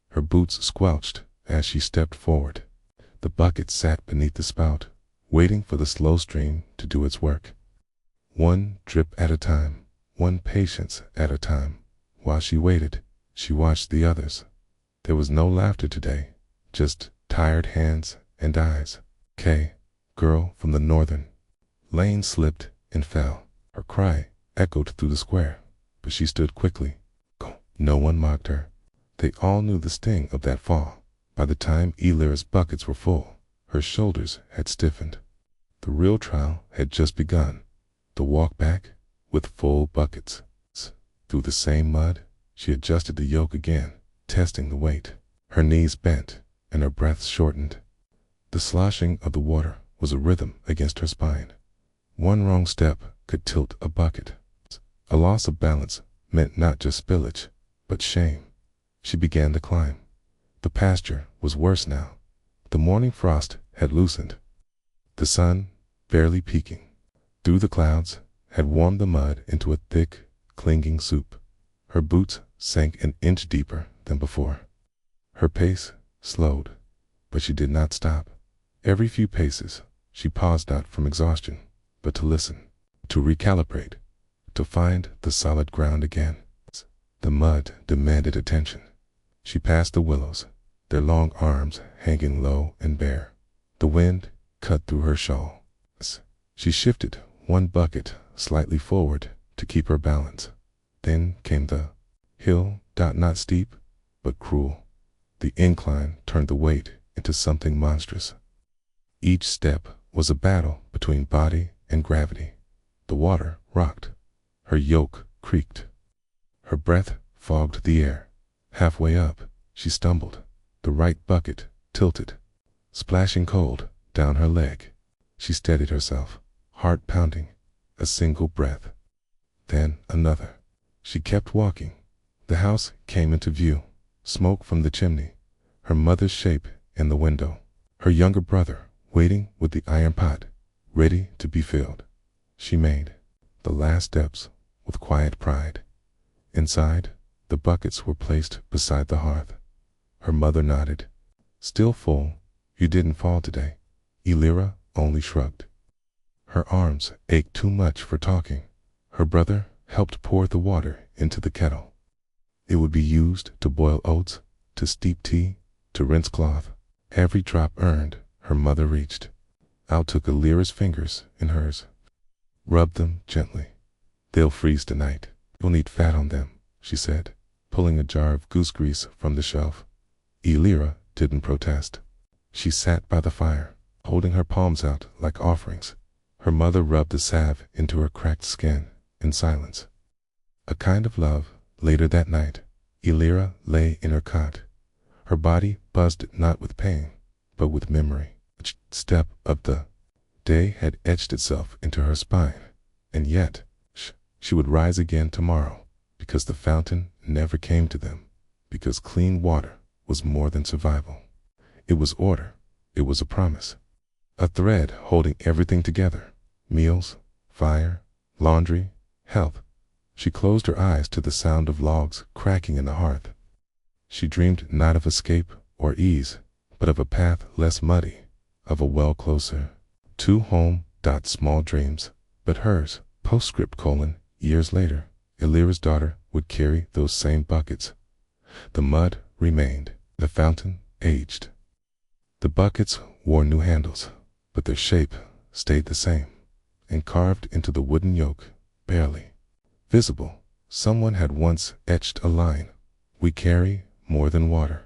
Her boots squelched as she stepped forward. The bucket sat beneath the spout, waiting for the slow stream to do its work. One drip at a time, one patience at a time. While she waited, she watched the others. There was no laughter today, just tired hands and eyes. Kay, girl from the northern lane, slipped and fell. Her cry echoed through the square, but she stood quickly. No one mocked her. They all knew the sting of that fall. By the time Elira's buckets were full, her shoulders had stiffened. The real trial had just begun. The walk back with full buckets. Through the same mud, she adjusted the yoke again, testing the weight. Her knees bent and her breath shortened. The sloshing of the water was a rhythm against her spine. One wrong step could tilt a bucket. A loss of balance meant not just spillage, but shame. She began to climb. The pasture was worse now. The morning frost had loosened. The sun, barely peeking through the clouds, had warmed the mud into a thick, clinging soup. Her boots sank an inch deeper than before. Her pace slowed, but she did not stop. Every few paces, she paused not from exhaustion, but to listen, to recalibrate, to find the solid ground again. The mud demanded attention. She passed the willows, their long arms hanging low and bare. The wind cut through her shawl. She shifted one bucket slightly forward to keep her balance. Then came the hill, not steep, but cruel. The incline turned the weight into something monstrous. Each step was a battle between body and gravity. The water rocked. Her yoke creaked. Her breath fogged the air. Halfway up, she stumbled. The right bucket tilted, splashing cold down her leg. She steadied herself, heart pounding, a single breath. Then another. She kept walking. The house came into view, smoke from the chimney, her mother's shape in the window, her younger brother waiting with the iron pot, ready to be filled. She made the last steps with quiet pride. Inside, the buckets were placed beside the hearth. Her mother nodded. "Still full. You didn't fall today." Elira only shrugged. Her arms ached too much for talking. Her brother helped pour the water into the kettle. It would be used to boil oats, to steep tea, to rinse cloth. Every drop earned, her mother reached. Out took Elira's fingers in hers. "Rub them gently. They'll freeze tonight. You'll need fat on them," she said, pulling a jar of goose grease from the shelf. Elira didn't protest. She sat by the fire, holding her palms out like offerings. Her mother rubbed the salve into her cracked skin in silence. A kind of love. Later that night, Elira lay in her cot. Her body buzzed not with pain, but with memory. Each step of the day had etched itself into her spine, and yet She would rise again tomorrow, because the fountain never came to them, because clean water was more than survival. It was order. It was a promise. A thread holding everything together. Meals, fire, laundry, health. She closed her eyes to the sound of logs cracking in the hearth. She dreamed not of escape or ease, but of a path less muddy, of a well closer to home. Small dreams, but hers. Postscript: years later, Elira's daughter would carry those same buckets. The mud remained. The fountain aged. The buckets wore new handles, but their shape stayed the same, and carved into the wooden yoke, barely visible, someone had once etched a line: "We carry more than water."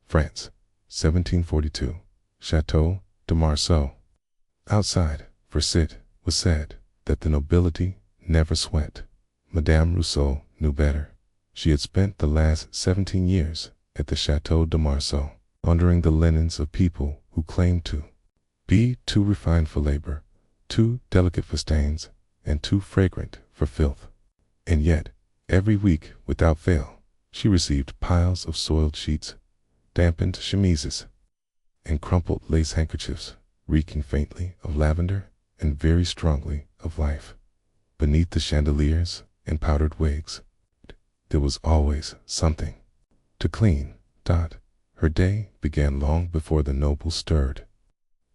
France, 1742. Chateau de Marceau. Outside, for it was said that the nobility never sweat. Madame Rousseau knew better. She had spent the last 17 years at the Chateau de Marceau, laundering the linens of people who claimed to be too refined for labor, too delicate for stains, and too fragrant for filth. And yet, every week, without fail, she received piles of soiled sheets, dampened chemises, and crumpled lace handkerchiefs, reeking faintly of lavender and very strongly of life. Beneath the chandeliers and powdered wigs, there was always something to clean. Her day began long before the nobles stirred.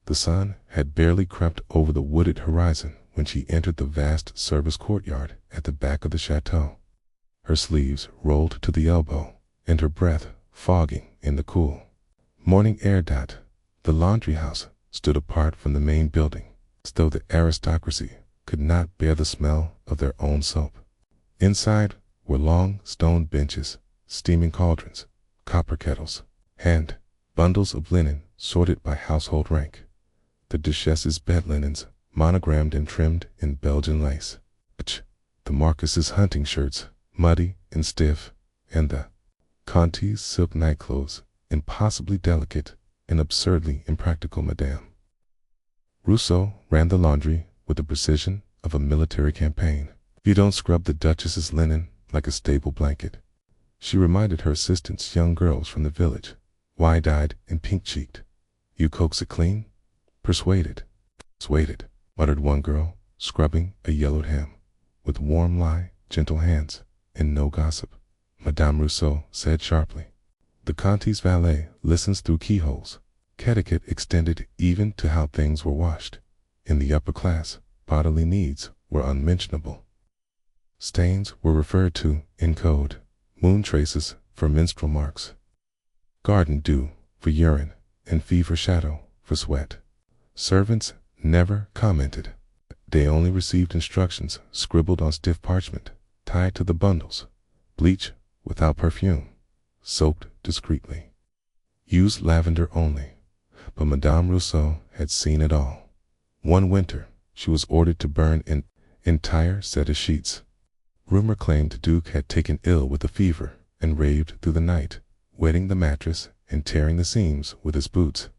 The sun had barely crept over the wooded horizon when she entered the vast service courtyard at the back of the chateau. Her sleeves rolled to the elbow, and her breath fogging in the cool morning air. The laundry house stood apart from the main building, as though the aristocracy could not bear the smell of their own soap. Inside were long stone benches, steaming cauldrons, copper kettles, and bundles of linen sorted by household rank. The duchess's bed linens, monogrammed and trimmed in Belgian lace. The marquis's hunting shirts, muddy and stiff, and the Conti's silk nightclothes, impossibly delicate and absurdly impractical. Madame Rousseau ran the laundry with the precision of a military campaign. "You don't scrub the duchess's linen like a stable blanket," she reminded her assistants, young girls from the village, wide-eyed and pink-cheeked. "You coax it clean?" "Persuaded," muttered one girl, scrubbing a yellowed hem, with warm gentle hands, and no gossip. Madame Rousseau said sharply, "The Conti's valet listens through keyholes." Etiquette extended even to how things were washed. In the upper class, bodily needs were unmentionable. Stains were referred to in code, moon traces for menstrual marks, garden dew for urine, and fever shadow for sweat. Servants never commented. They only received instructions scribbled on stiff parchment, tied to the bundles. Bleach without perfume, soaked discreetly. Use lavender only. But Madame Rousseau had seen it all. One winter, she was ordered to burn an entire set of sheets. Rumor claimed the Duke had taken ill with a fever and raved through the night, wetting the mattress and tearing the seams with his boots.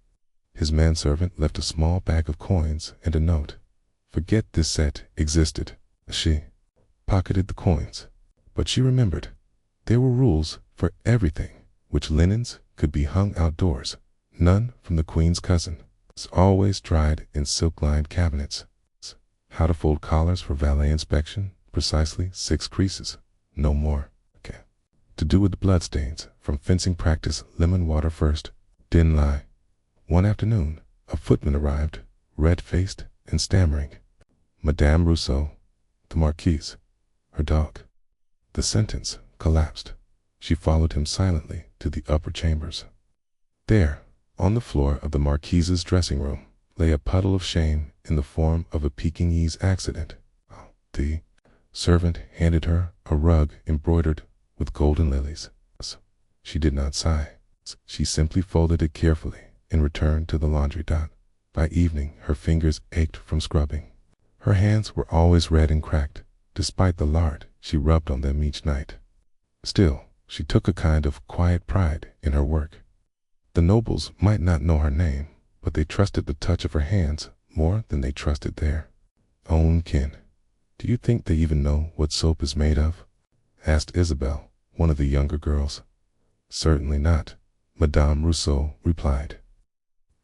His manservant left a small bag of coins and a note. Forget this set existed. She pocketed the coins, but she remembered there were rules for everything. Which linens could be hung outdoors, none from the Queen's cousin, always dried in silk-lined cabinets. How to fold collars for valet inspection, precisely 6 creases, no more. To do with the bloodstains from fencing practice, lemon water first. Didn't lie. One afternoon, a footman arrived, red-faced and stammering. Madame Rousseau, the Marquise, her dog. The sentence collapsed. She followed him silently to the upper chambers. There, on the floor of the Marquise's dressing room, lay a puddle of shame in the form of a Pekingese accident. The servant handed her a rug embroidered with golden lilies. She did not sigh. She simply folded it carefully and returned to the laundry. By evening, her fingers ached from scrubbing. Her hands were always red and cracked, despite the lard she rubbed on them each night. Still, she took a kind of quiet pride in her work. The nobles might not know her name, but they trusted the touch of her hands more than they trusted their own kin. "Do you think they even know what soap is made of?" asked Isabel, one of the younger girls. "Certainly not," Madame Rousseau replied.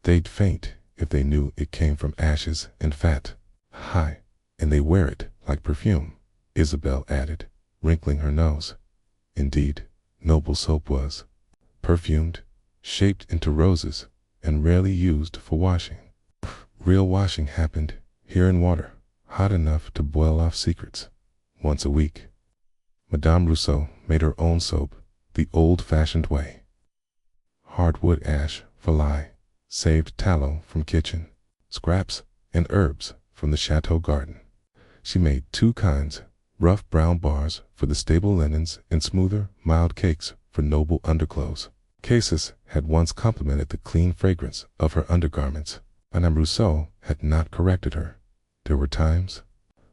"They'd faint if they knew it came from ashes and fat." "Hi, and they wear it like perfume," Isabel added, wrinkling her nose. Indeed, noble soap was perfumed, shaped into roses, and rarely used for washing. Real washing happened here in water, hot enough to boil off secrets, once a week. Madame Rousseau made her own soap the old-fashioned way. Hardwood ash for lye, saved tallow from kitchen, scraps and herbs from the chateau garden. She made two kinds, rough brown bars for the stable linens and smoother, mild cakes for noble underclothes. Cases had once complimented the clean fragrance of her undergarments. Madame Rousseau had not corrected her. There were times,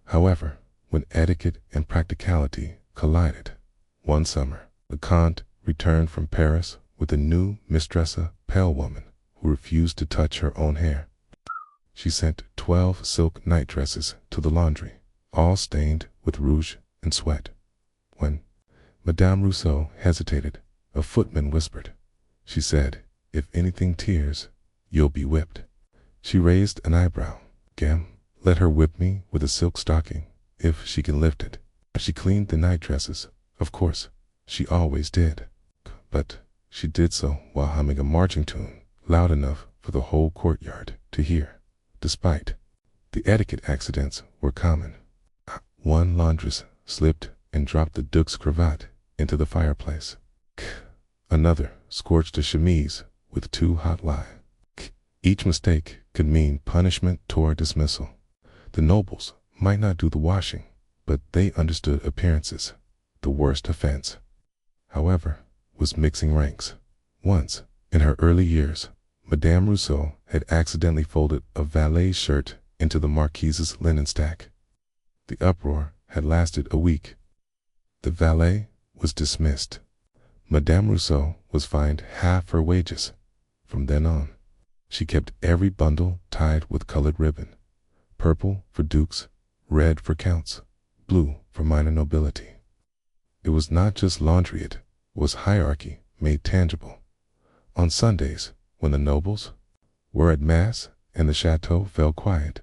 however, when etiquette and practicality collided. One summer, the Comte returned from Paris with a new mistress, a pale woman who refused to touch her own hair. She sent 12 silk nightdresses to the laundry, all stained with rouge and sweat. When Madame Rousseau hesitated, a footman whispered. She said, "If anything tears, you'll be whipped." She raised an eyebrow. "Gam, let her whip me with a silk stocking, if she can lift it." She cleaned the nightdresses. Of course, she always did. But she did so while humming a marching tune, loud enough for the whole courtyard to hear. Despite the etiquette, accidents were common. One laundress slipped and dropped the Duke's cravat into the fireplace. Another scorched a chemise with too hot lye. Each mistake could mean punishment or dismissal. The nobles might not do the washing, but they understood appearances. The worst offense, however, was mixing ranks. Once, in her early years, Madame Rousseau had accidentally folded a valet's shirt into the marquise's linen stack. The uproar had lasted a week. The valet was dismissed. Madame Rousseau was fined half her wages. From then on, she kept every bundle tied with colored ribbon, purple for dukes, red for counts, blue for minor nobility. It was not just laundry, it was hierarchy made tangible. On Sundays, when the nobles were at mass and the chateau fell quiet,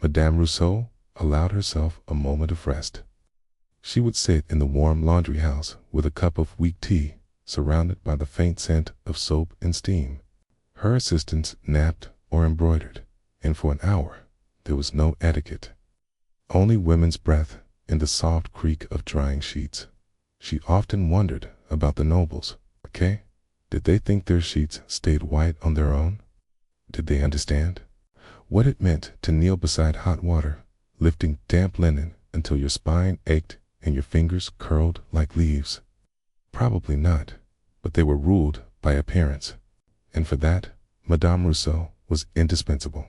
Madame Rousseau allowed herself a moment of rest. She would sit in the warm laundry house with a cup of weak tea, surrounded by the faint scent of soap and steam. Her assistants napped or embroidered, and for an hour there was no etiquette. Only women's breath and the soft creak of drying sheets. She often wondered about the nobles. Okay? Did they think their sheets stayed white on their own? Did they understand what it meant to kneel beside hot water, lifting damp linen until your spine ached and your fingers curled like leaves? Probably not, but they were ruled by appearance, and for that, Madame Rousseau was indispensable.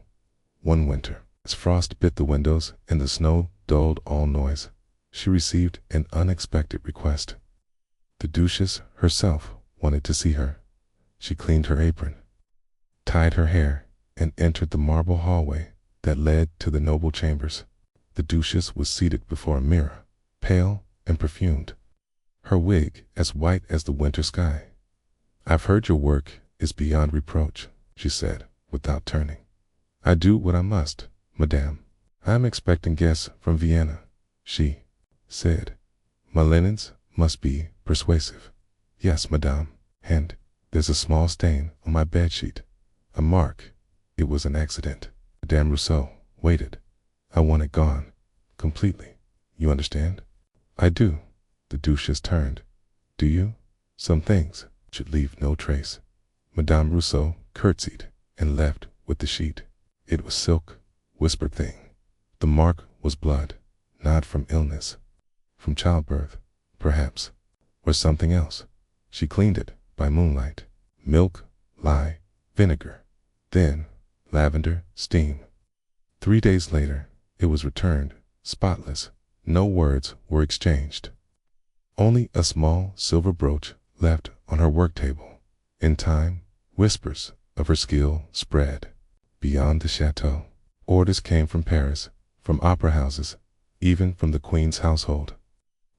One winter, as frost bit the windows and the snow dulled all noise, she received an unexpected request. The Duchess herself wanted to see her. She cleaned her apron, tied her hair, and entered the marble hallway that led to the noble chambers. The Duchess was seated before a mirror, pale and perfumed, her wig as white as the winter sky. "I've heard your work is beyond reproach," she said, without turning. "I do what I must, madame. I'm expecting guests from Vienna," she said. "My linens must be persuasive." "Yes, madame, and there's a small stain on my bedsheet, a mark. It was an accident." Madame Rousseau waited. "I want it gone, completely. You understand?" "I do." The Duchess turned. "Do you? Some things should leave no trace." Madame Rousseau curtsied and left with the sheet. It was silk, whispered thing. The mark was blood, not from illness, from childbirth, perhaps, or something else. She cleaned it by moonlight. Milk, lye, vinegar, then lavender, steam. 3 days later, it was returned, spotless. No words were exchanged. Only a small silver brooch left on her work table. In time, whispers of her skill spread beyond the chateau. Orders came from Paris, from opera houses, even from the queen's household.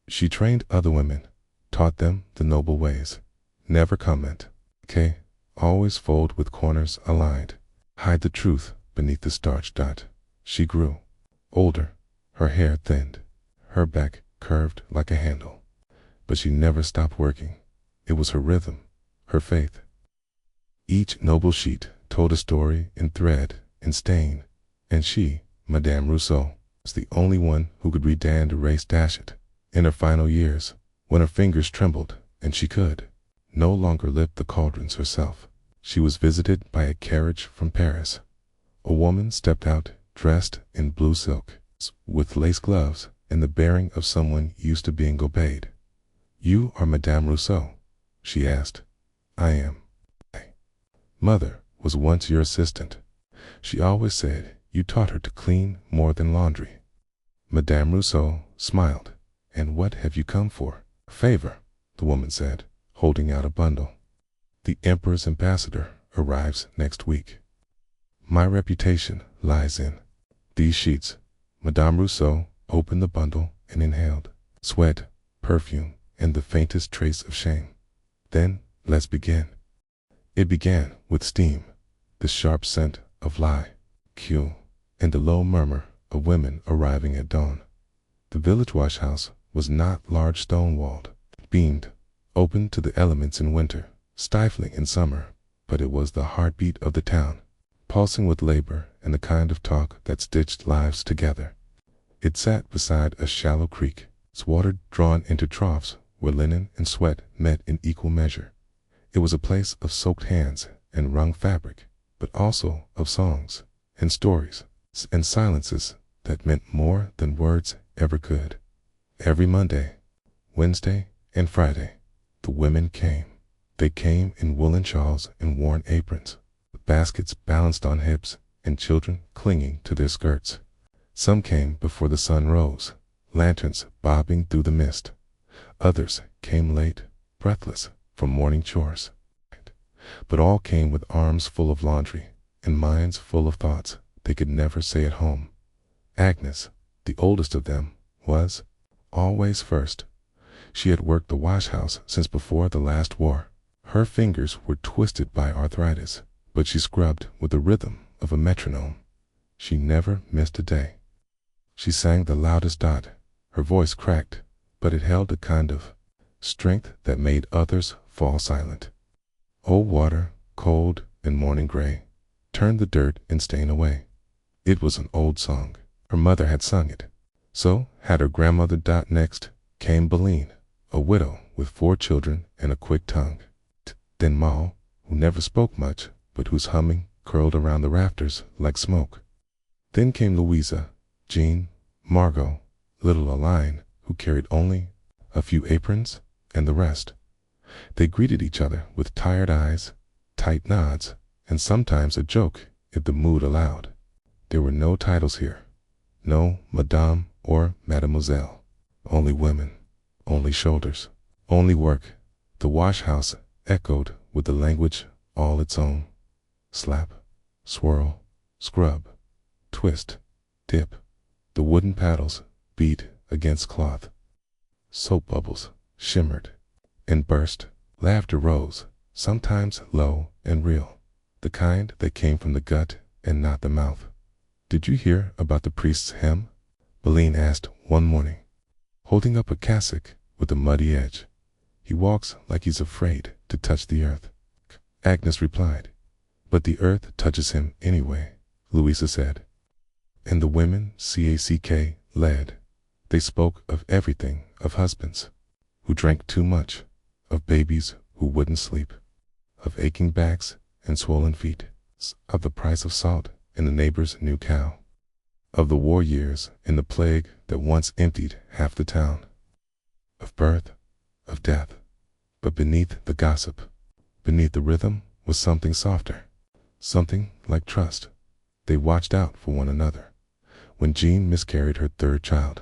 She trained other women, taught them the noble ways. Never comment. Okay, always fold with corners aligned. Hide the truth beneath the starch. She grew older, her hair thinned, her back curved like a handle. But she never stopped working. It was her rhythm, her faith. Each noble sheet told a story in thread and stain, and she, Madame Rousseau, was the only one who could read and erase it. In her final years, when her fingers trembled and she could no longer lift the cauldrons herself, she was visited by a carriage from Paris. A woman stepped out dressed in blue silk, with lace gloves and the bearing of someone used to being obeyed. "You are Madame Rousseau?" she asked. "I am." "Mother was once your assistant. She always said you taught her to clean more than laundry." Madame Rousseau smiled. "And what have you come for?" "A favor," the woman said, holding out a bundle. "The Emperor's ambassador arrives next week. My reputation lies in these sheets." Madame Rousseau opened the bundle and inhaled sweat, perfume, and the faintest trace of shame. "Then, let's begin." It began with steam, the sharp scent of lye, Q, and the low murmur of women arriving at dawn. The village wash house was not large stone-walled, beamed, open to the elements in winter, stifling in summer, but it was the heartbeat of the town, pulsing with labor and the kind of talk that stitched lives together. It sat beside a shallow creek, its water drawn into troughs where linen and sweat met in equal measure. It was a place of soaked hands and wrung fabric, but also of songs and stories and silences that meant more than words ever could. Every Monday, Wednesday, and Friday, the women came. They came in woolen shawls and worn aprons, baskets balanced on hips, and children clinging to their skirts. Some came before the sun rose, lanterns bobbing through the mist. Others came late, breathless from morning chores. But all came with arms full of laundry and minds full of thoughts they could never say at home. Agnes, the oldest of them, was always first. She had worked the wash house since before the last war. Her fingers were twisted by arthritis, but she scrubbed with the rhythm of a metronome. She never missed a day. She sang the loudest. Her voice cracked, but it held a kind of strength that made others fall silent. "Old water, cold and morning gray, turn the dirt and stain away." It was an old song. Her mother had sung it. So had her grandmother. Next came Beline, a widow with 4 children and a quick tongue. Then Ma, who never spoke much, but whose humming curled around the rafters like smoke. Then came Louisa, Jean, Margot, little Aline, who carried only a few aprons, and the rest. They greeted each other with tired eyes, tight nods, and sometimes a joke if the mood allowed. There were no titles here, no Madame or Mademoiselle. Only women, only shoulders, only work. The wash house echoed with the language all its own. Slap, swirl, scrub, twist, dip. The wooden paddles beat against cloth. Soap bubbles shimmered and burst. Laughter rose, sometimes low and real, the kind that came from the gut and not the mouth. "Did you hear about the priest's hymn?" Beline asked one morning, holding up a cassock with a muddy edge. "He walks like he's afraid to touch the earth." Agnes replied, "But the earth touches him anyway," Louisa said. And the women CACK led. They spoke of everything, of husbands who drank too much, of babies who wouldn't sleep, of aching backs and swollen feet, of the price of salt in the neighbor's new cow, of the war years and the plague that once emptied half the town, of birth, of death. But beneath the gossip, beneath the rhythm, was something softer, something like trust. They watched out for one another. When Jean miscarried her 3rd child,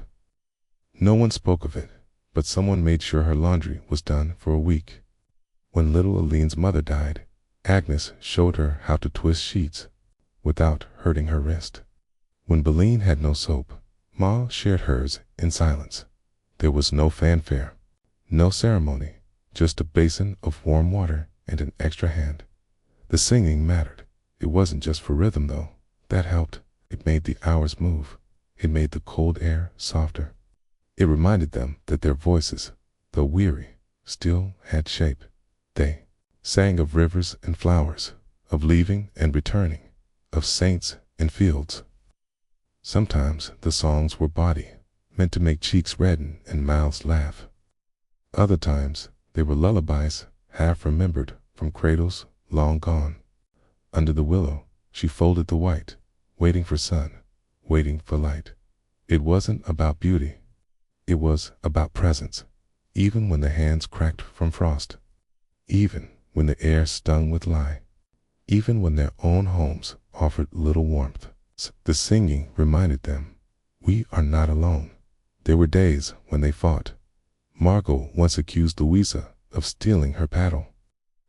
no one spoke of it, but someone made sure her laundry was done for a week. When little Aline's mother died, Agnes showed her how to twist sheets without hurting her wrist. When Beline had no soap, Ma shared hers in silence. There was no fanfare, no ceremony, just a basin of warm water and an extra hand. The singing mattered. It wasn't just for rhythm, though. That helped. It made the hours move. It made the cold air softer. It reminded them that their voices, though weary, still had shape. They sang of rivers and flowers, of leaving and returning, of saints and fields. Sometimes the songs were bawdy, meant to make cheeks redden and mouths laugh. Other times they were lullabies, half remembered from cradles long gone. Under the willow, she folded the white, waiting for sun, waiting for light. It wasn't about beauty. It was about presence, even when the hands cracked from frost, even when the air stung with lie, even when their own homes offered little warmth. The singing reminded them, we are not alone. There were days when they fought. Margot once accused Louisa of stealing her paddle.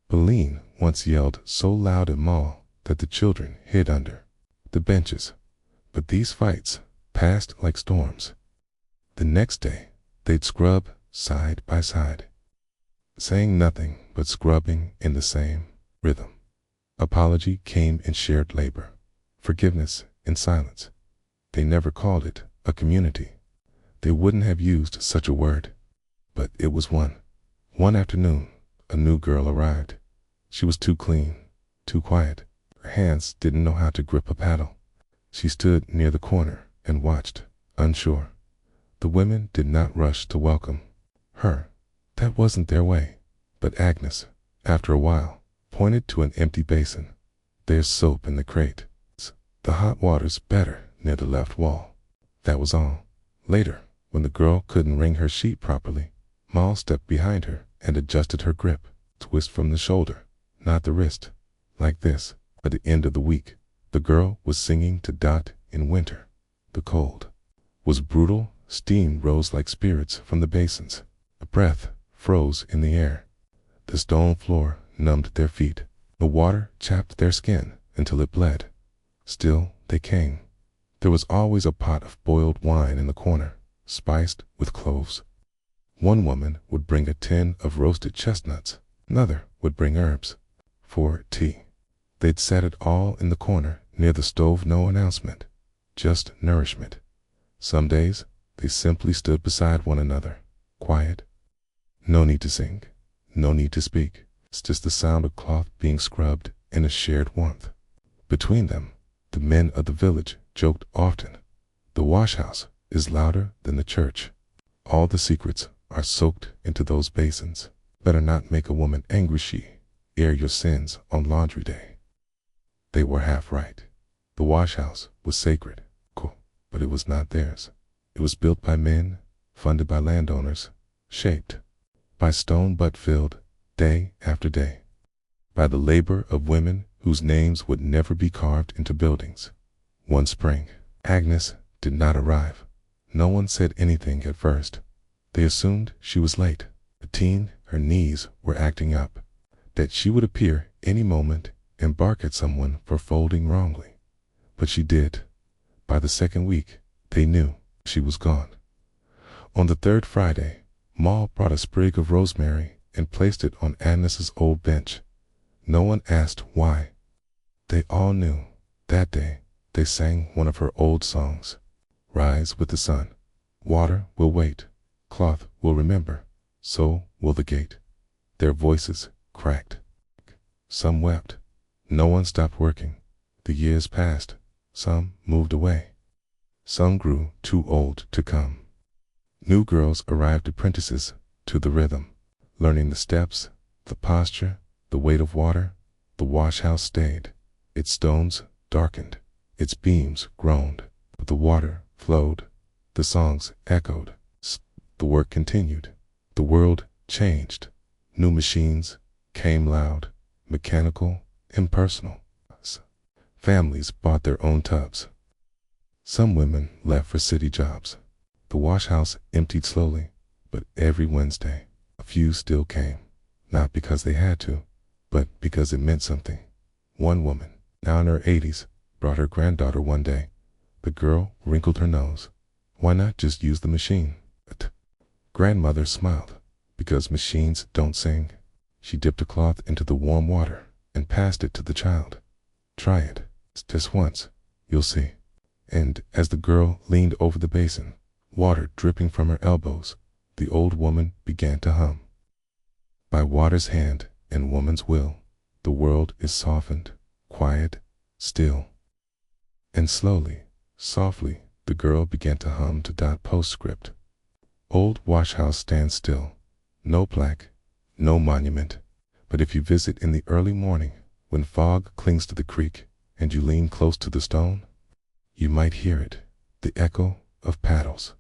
Pauline once yelled so loud at Ma that the children hid under the benches. But these fights passed like storms. The next day, they'd scrub side by side, saying nothing but scrubbing in the same rhythm. Apology came in shared labor, forgiveness in silence. They never called it a community. They wouldn't have used such a word. But it was one. One afternoon, a new girl arrived. She was too clean, too quiet. Her hands didn't know how to grip a paddle. She stood near the corner and watched, unsure. The women did not rush to welcome her. That wasn't their way. But Agnes, after a while, pointed to an empty basin. There's soap in the crate. The hot water's better near the left wall. That was all. Later, when the girl couldn't wring her sheet properly, Ma stepped behind her and adjusted her grip. Twist from the shoulder, not the wrist. Like this. At the end of the week, the girl was singing to Dot in winter. The cold was brutal. Steam rose like spirits from the basins. A breath froze in the air. The stone floor numbed their feet. The water chapped their skin until it bled. Still, they came. There was always a pot of boiled wine in the corner, spiced with cloves. One woman would bring a tin of roasted chestnuts. Another would bring herbs for tea. They'd set it all in the corner near the stove. No announcement, just nourishment. Some days, they simply stood beside one another, quiet. No need to sing, no need to speak. It's just the sound of cloth being scrubbed and a shared warmth. Between them, the men of the village joked often. The washhouse is louder than the church. All the secrets are soaked into those basins. Better not make a woman angry. She air your sins on laundry day. They were half right. The washhouse was sacred, cool, but it was not theirs. It was built by men, funded by landowners, shaped by stone but filled, day after day, by the labor of women whose names would never be carved into buildings. One spring, Agnes did not arrive. No one said anything at first. They assumed she was late. A teen, her knees were acting up, that she would appear any moment and bark at someone for folding wrongly. But she did. By the second week, they knew she was gone. On the third Friday, Ma brought a sprig of rosemary and placed it on Agnes's old bench. No one asked why. They all knew. That day, they sang one of her old songs. Rise with the sun. Water will wait. Cloth will remember. So will the gate. Their voices cracked. Some wept. No one stopped working. The years passed. Some moved away. Some grew too old to come. New girls arrived, apprentices to the rhythm, learning the steps, the posture, the weight of water. The washhouse stayed. Its stones darkened. Its beams groaned. But the water flowed. The songs echoed. The work continued. The world changed. New machines came, loud, mechanical, impersonal. Families bought their own tubs. Some women left for city jobs. The washhouse emptied slowly, but every Wednesday, a few still came, not because they had to, but because it meant something. One woman, now in her 80s, brought her granddaughter one day. The girl wrinkled her nose. Why not just use the machine? Grandmother smiled. Because machines don't sing. She dipped a cloth into the warm water and passed it to the child. Try it, just once, you'll see. And as the girl leaned over the basin, water dripping from her elbows, the old woman began to hum. By water's hand and woman's will, the world is softened, quiet, still. And slowly, softly, the girl began to hum to dot postscript. Old washhouse stands still. No plaque, no monument. But if you visit in the early morning, when fog clings to the creek and you lean close to the stone, you might hear it, the echo of paddles,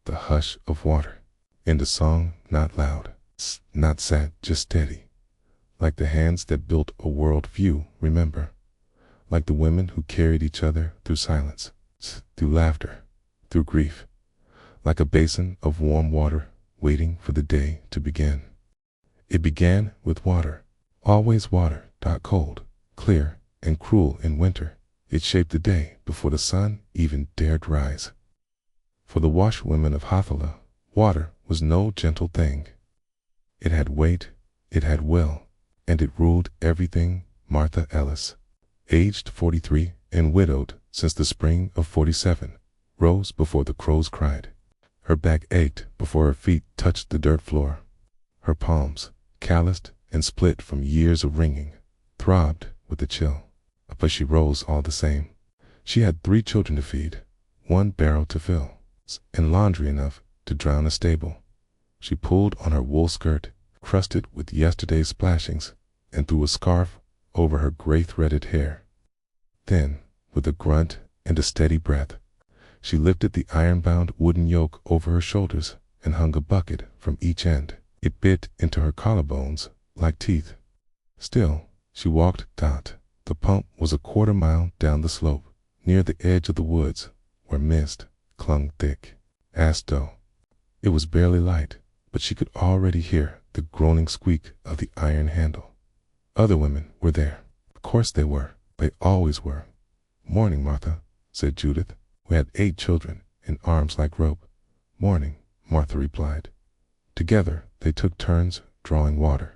the hush of water, and a song not loud, not sad, just steady. Like the hands that built a world view, remember? Like the women who carried each other through silence, through laughter, through grief. Like a basin of warm water waiting for the day to begin. It began with water, always water, cold, clear, and cruel in winter. It shaped the day before the sun even dared rise. For the washwomen of Hathala, water was no gentle thing. It had weight, it had will, and it ruled everything. Martha Ellis, aged 43 and widowed since the spring of 47, rose before the crows cried. Her back ached before her feet touched the dirt floor. Her palms, calloused and split from years of ringing, throbbed with the chill. But she rose all the same. She had 3 children to feed, 1 barrel to fill, and laundry enough to drown a stable. She pulled on her wool skirt, crusted with yesterday's splashings, and threw a scarf over her gray-threaded hair. Then, with a grunt and a steady breath, she lifted the iron-bound wooden yoke over her shoulders and hung a bucket from each end. It bit into her collarbones like teeth. Still, she walked. The pump was a quarter-mile down the slope, near the edge of the woods, where mist clung thick as dough. It was barely light, but she could already hear the groaning squeak of the iron handle. Other women were there. Of course they were. They always were. "Morning, Martha," said Judith, who had 8 children in arms like rope. "Morning," Martha replied. Together they took turns drawing water.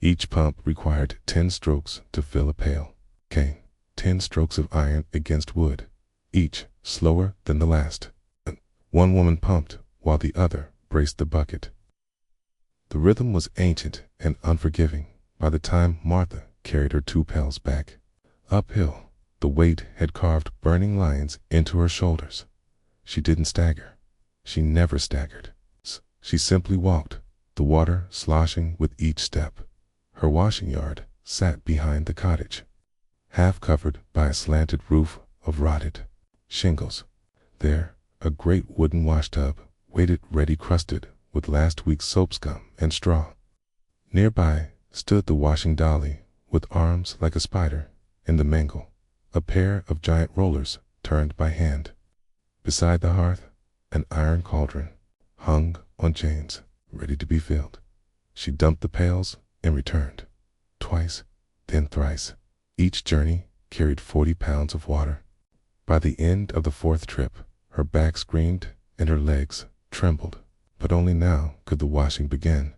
Each pump required 10 strokes to fill a pail. 10 strokes of iron against wood, each slower than the last. One woman pumped while the other braced the bucket. The rhythm was ancient and unforgiving by the time Martha carried her 2 pails back. Uphill, the weight had carved burning lines into her shoulders. She didn't stagger. She never staggered. She simply walked, the water sloshing with each step. Her washing yard sat behind the cottage, half covered by a slanted roof of rotted shingles. There, a great wooden washtub waited ready crusted with last week's soap scum and straw. Nearby stood the washing dolly with arms like a spider in the mangle, a pair of giant rollers turned by hand. Beside the hearth, an iron cauldron hung on chains, ready to be filled. She dumped the pails and returned, twice, then thrice. Each journey carried 40 pounds of water. By the end of the 4th trip, her back screamed and her legs trembled. But only now could the washing begin.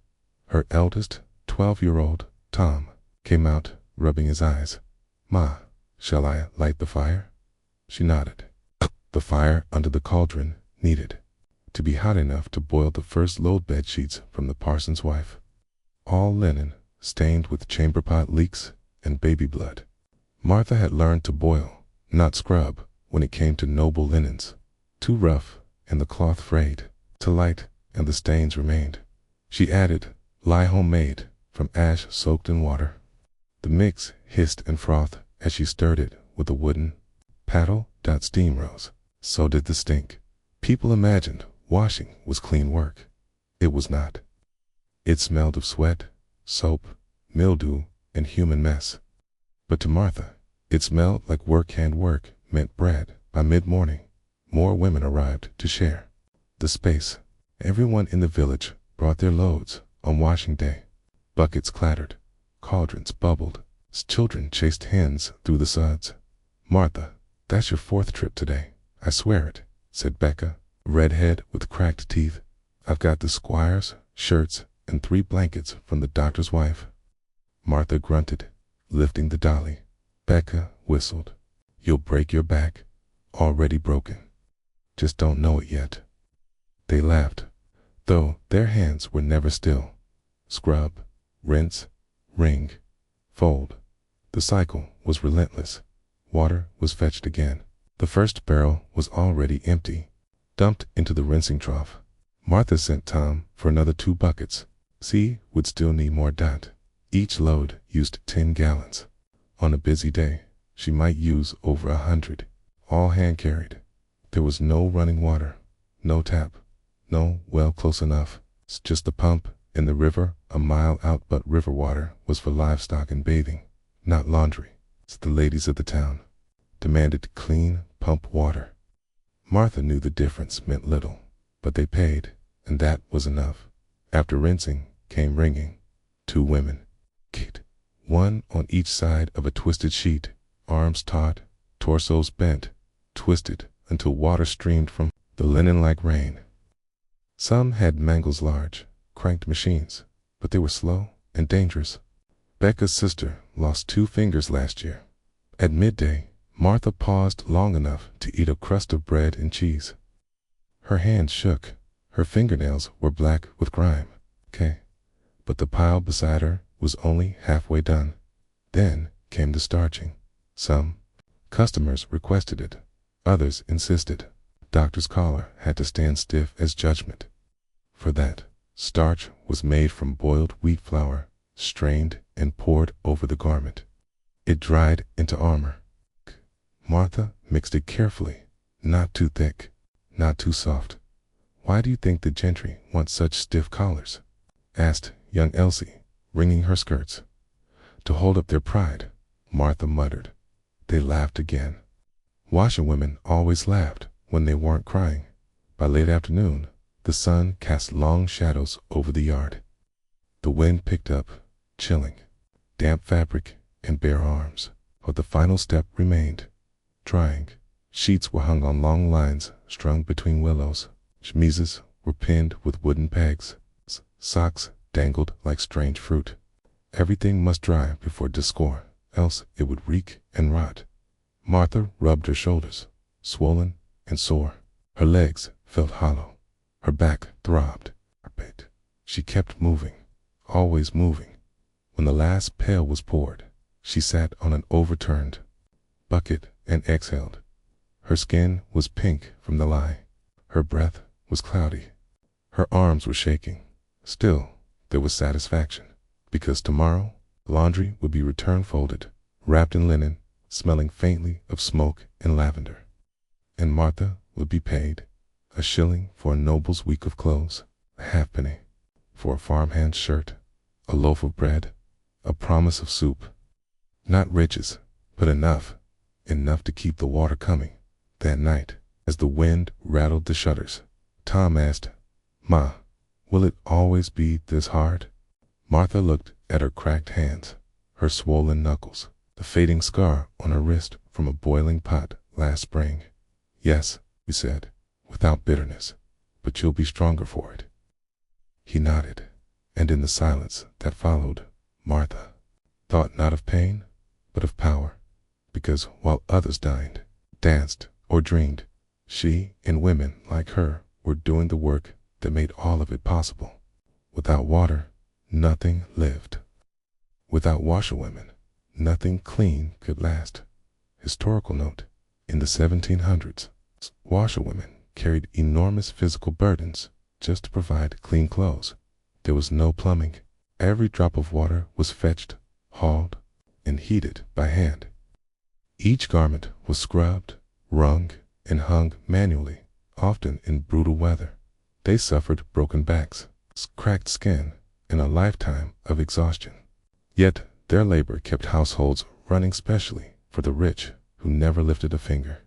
Her eldest, 12-year-old, Tom, came out, rubbing his eyes. "Ma, shall I light the fire?" She nodded. The fire under the cauldron needed to be hot enough to boil the first load bed sheets from the parson's wife. All linen, stained with chamber pot leaks and baby blood. Martha had learned to boil, not scrub, when it came to noble linens. Too rough, and the cloth frayed. To light, and the stains remained. She added lye homemade, from ash soaked in water. The mix hissed and frothed as she stirred it with a wooden paddle. Steam rose. So did the stink. People imagined washing was clean work. It was not. It smelled of sweat, soap, mildew, and human mess. But to Martha, it smelled like work. Hand work meant bread. By mid-morning, more women arrived to share the space. Everyone in the village brought their loads on washing day. Buckets clattered, cauldrons bubbled, children chased hens through the suds. "Martha, that's your 4th trip today. I swear it," said Becca, a redhead with cracked teeth. I've got the squire's shirts and 3 blankets from the doctor's wife. Martha grunted, lifting the dolly. Becca whistled. You'll break your back. Already broken. Just don't know it yet. They laughed, though their hands were never still. Scrub, rinse, wring, fold. The cycle was relentless. Water was fetched again. The first barrel was already empty, dumped into the rinsing trough. Martha sent Tom for another 2 buckets. C would still need more. Each load used 10 gallons. On a busy day, she might use over 100, all hand-carried. There was no running water, no tap, no well close enough. It's just the pump in the river a mile out, but river water was for livestock and bathing, not laundry. So the ladies of the town demanded clean pump water. Martha knew the difference meant little, but they paid, and that was enough. After rinsing came wringing. 2 women, one on each side of a twisted sheet, arms taut, torsos bent, twisted until water streamed from the linen like rain. Some had Mangle's large, cranked machines, but they were slow and dangerous. Becca's sister lost 2 fingers last year. At midday, Martha paused long enough to eat a crust of bread and cheese. Her hands shook. Her fingernails were black with grime. But the pile beside her was only halfway done. Then came the starching. Some customers requested it. Others insisted. Doctor's collar had to stand stiff as judgment. For that, starch was made from boiled wheat flour, strained and poured over the garment. It dried into armor. Martha mixed it carefully, not too thick, not too soft. Why do you think the gentry want such stiff collars? Asked young Elsie, wringing her skirts. To hold up their pride, Martha muttered. They laughed again. Washerwomen always laughed when they weren't crying. By late afternoon, the sun cast long shadows over the yard. The wind picked up, chilling, damp fabric and bare arms. But the final step remained. Drying. Sheets were hung on long lines strung between willows. Chemises were pinned with wooden pegs. Socks dangled like strange fruit. Everything must dry before discord, else it would reek and rot. Martha rubbed her shoulders, swollen and sore. Her legs felt hollow. Her back throbbed. She kept moving, always moving. When the last pail was poured, she sat on an overturned bucket and exhaled. Her skin was pink from the lye. Her breath was cloudy. Her arms were shaking. Still, there was satisfaction, because tomorrow laundry would be returned folded, wrapped in linen, smelling faintly of smoke and lavender. And Martha would be paid a shilling for a noble's week of clothes, a halfpenny for a farmhand's shirt, a loaf of bread, a promise of soup. Not riches, but enough to keep the water coming. That night, as the wind rattled the shutters, Tom asked, Ma, will it always be this hard? Martha looked at her cracked hands, her swollen knuckles, the fading scar on her wrist from a boiling pot last spring. Yes, he said, without bitterness, but you'll be stronger for it. He nodded, and in the silence that followed, Martha thought not of pain, but of power, because while others dined, danced, or dreamed, she and women like her were doing the work that made all of it possible. Without water, nothing lived. Without washerwomen, nothing clean could last. Historical note: in the 1700s, washerwomen carried enormous physical burdens just to provide clean clothes. There was no plumbing. Every drop of water was fetched, hauled, and heated by hand. Each garment was scrubbed, wrung, and hung manually, often in brutal weather. They suffered broken backs, cracked skin, and a lifetime of exhaustion. Yet their labor kept households running, specially for the rich who never lifted a finger.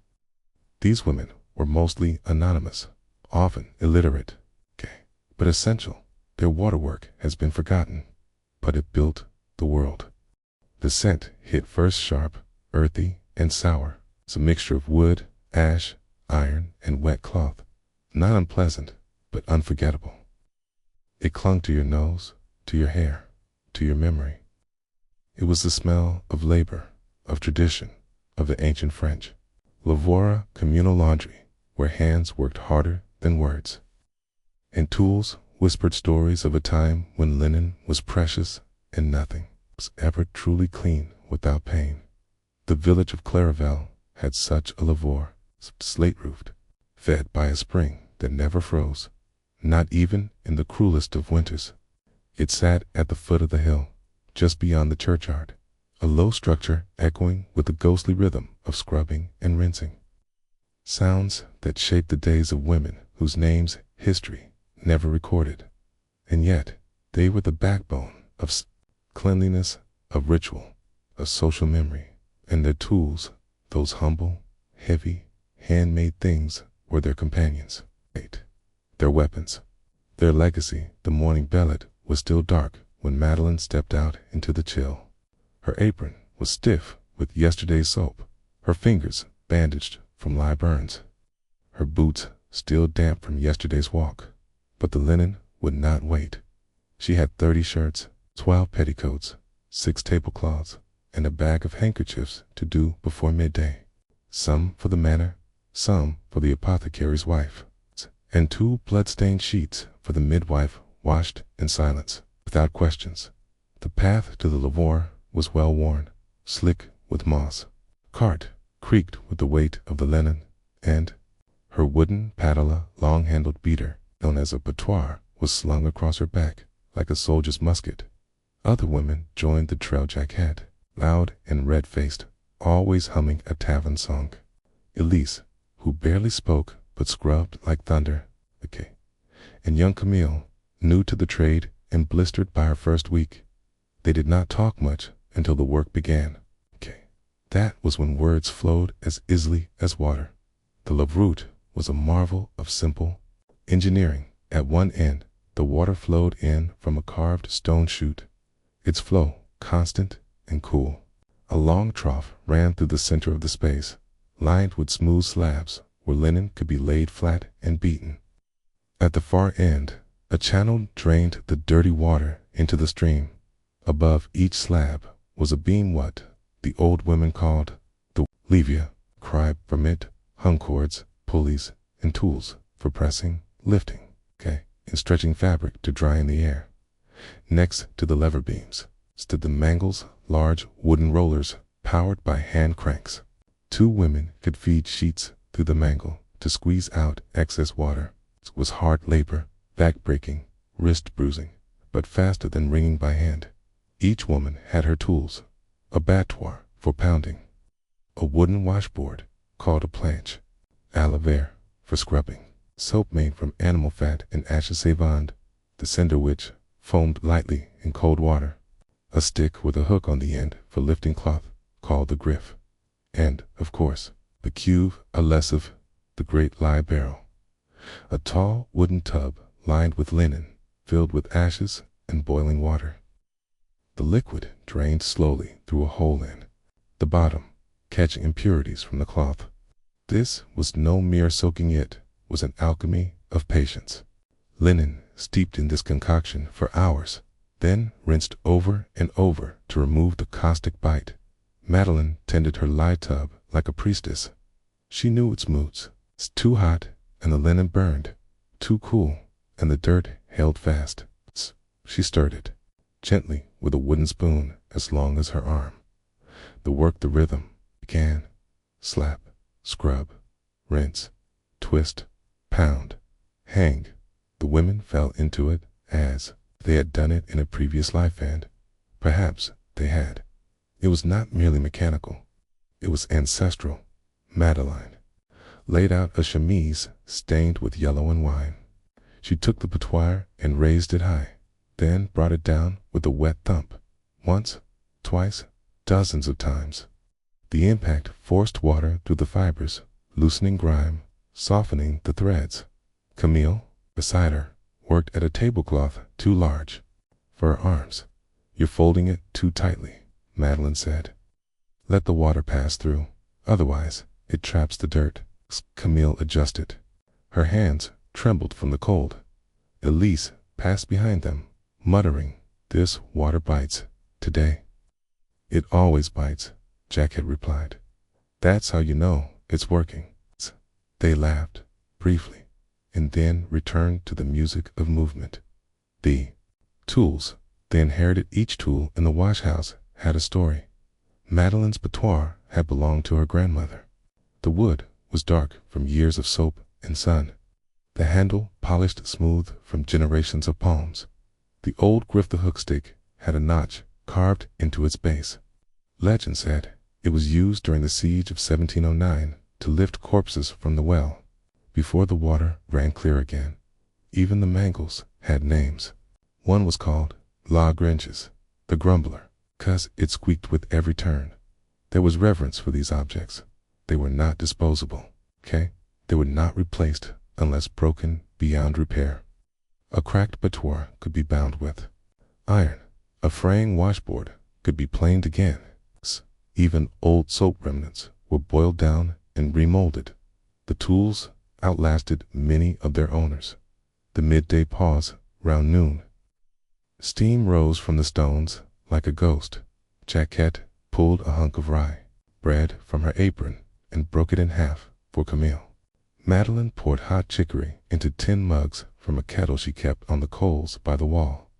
These women were mostly anonymous, often illiterate, but essential. Their waterwork has been forgotten, but it built the world. The scent hit first sharp, earthy, and sour. It's a mixture of wood, ash, iron, and wet cloth. Not unpleasant, but unforgettable. It clung to your nose, to your hair, to your memory. It was the smell of labor, of tradition, of the ancient French. Lavora, communal laundry, where hands worked harder than words. And tools whispered stories of a time when linen was precious and nothing was ever truly clean without pain. The village of Clairvaux had such a lavore, slate-roofed, fed by a spring that never froze, not even in the cruelest of winters. It sat at the foot of the hill, just beyond the churchyard, a low structure echoing with the ghostly rhythm of scrubbing and rinsing. Sounds that shaped the days of women whose names history never recorded, and yet they were the backbone of cleanliness, of ritual, of social memory, and their tools, those humble, heavy, handmade things, were their companions, their weapons, their legacy. The morning bellet was still dark when Madeline stepped out into the chill. Her apron was stiff with yesterday's soap, her fingers bandaged from lye burns, her boots still damp from yesterday's walk. But the linen would not wait. She had 30 shirts, 12 petticoats, 6 tablecloths, and a bag of handkerchiefs to do before midday. Some for the manor, some for the apothecary's wife, and 2 blood-stained sheets for the midwife, washed in silence, without questions. The path to the lavore was well worn, slick with moss. Cart creaked with the weight of the linen, and her wooden padella, long-handled beater, known as a batoir, was slung across her back like a soldier's musket. Other women joined the trail Jack had, loud and red-faced, always humming a tavern song. Elise, who barely spoke but scrubbed like thunder, and young Camille, new to the trade and blistered by her first week. They did not talk much until the work began. That was when words flowed as easily as water. The lavroute was a marvel of simple engineering. At one end, the water flowed in from a carved stone chute, its flow constant and cool. A long trough ran through the center of the space, lined with smooth slabs where linen could be laid flat and beaten. At the far end, a channel drained the dirty water into the stream. Above each slab was a beam what the old women called the levia, cried from it hung cords, pulleys, and tools for pressing, lifting, and stretching fabric to dry in the air. Next to the lever beams stood the mangles, large wooden rollers powered by hand cranks. 2 women could feed sheets through the mangle to squeeze out excess water. It was hard labor, back-breaking, wrist-bruising, but faster than wringing by hand. Each woman had her tools, a battoir for pounding, a wooden washboard called a planche, a laver for scrubbing, soap made from animal fat and ashes savand, the cinder which foamed lightly in cold water, a stick with a hook on the end for lifting cloth called the griffe, and, of course, the cuve à lessive, the great lye barrel, a tall wooden tub lined with linen, filled with ashes and boiling water. The liquid drained slowly through a hole in the bottom, catching impurities from the cloth. This was no mere soaking, it was an alchemy of patience. Linen steeped in this concoction for hours, then rinsed over and over to remove the caustic bite. Madeline tended her lye tub like a priestess. She knew its moods. It's too hot and the linen burned, too cool and the dirt held fast. She stirred it gently with a wooden spoon as long as her arm. The work, the rhythm, began. Slap, scrub, rinse, twist, pound, hang. The women fell into it as they had done it in a previous life, and perhaps they had. It was not merely mechanical. It was ancestral. Madeline laid out a chemise stained with yellow and wine. She took the batoir and raised it high, then brought it down with a wet thump. Once, twice, dozens of times. The impact forced water through the fibers, loosening grime, softening the threads. Camille, beside her, worked at a tablecloth too large for her arms. "You're folding it too tightly," Madeline said. "Let the water pass through, otherwise it traps the dirt." Camille adjusted. Her hands trembled from the cold. Elise passed behind them, muttering, "This water bites today." "It always bites," Jack had replied. "That's how you know it's working." They laughed, briefly, and then returned to the music of movement. The tools they inherited. Each tool in the wash house had a story. Madeline's boutoir had belonged to her grandmother. The wood was dark from years of soap and sun, the handle polished smooth from generations of palms. The old grifter hookstick had a notch carved into its base. Legend said it was used during the siege of 1709 to lift corpses from the well, before the water ran clear again. Even the mangles had names. One was called La Grinches, the grumbler, 'cause it squeaked with every turn. There was reverence for these objects. They were not disposable, okay? They were not replaced unless broken beyond repair. A cracked boutoir could be bound with iron. A fraying washboard could be planed again. Even old soap remnants were boiled down and remolded. The tools outlasted many of their owners. The midday pause round noon. Steam rose from the stones like a ghost. Jacquette pulled a hunk of rye bread from her apron and broke it in half for Camille. Madeline poured hot chicory into tin mugs from a kettle she kept on the coals by the wall.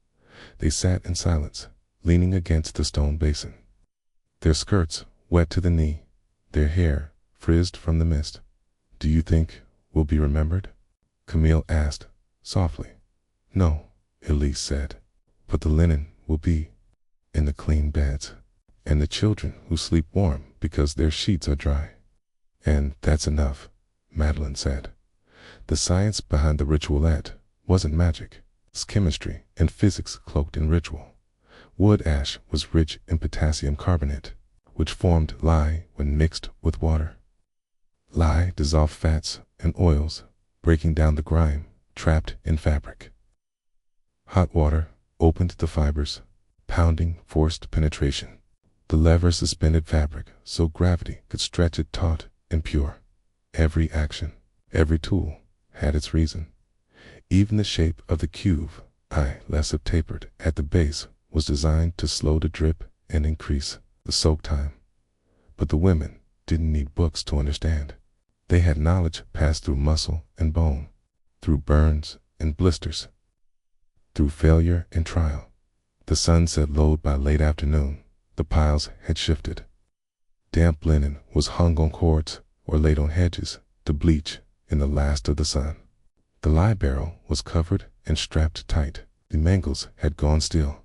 They sat in silence, leaning against the stone basin, their skirts wet to the knee, their hair frizzed from the mist. "Do you think we'll be remembered?" Camille asked, softly. "No," Elise said, "but the linen will be, in the clean beds, and the children who sleep warm because their sheets are dry." "And that's enough," Madeline said. The science behind the ritualette wasn't magic. It's chemistry and physics cloaked in ritual. Wood ash was rich in potassium carbonate, which formed lye when mixed with water. Lye dissolved fats and oils, breaking down the grime trapped in fabric. Hot water opened the fibers, pounding forced penetration. The lever suspended fabric so gravity could stretch it taut and pure. Every action, every tool had its reason. Even the shape of the cuve, less tapered at the base, was designed to slow the drip and increase the soak time. But the women didn't need books to understand. They had knowledge passed through muscle and bone, through burns and blisters, through failure and trial. The sun set low by late afternoon. The piles had shifted. Damp linen was hung on cords or laid on hedges to bleach in the last of the sun. The lye barrel was covered and strapped tight. The mangles had gone still.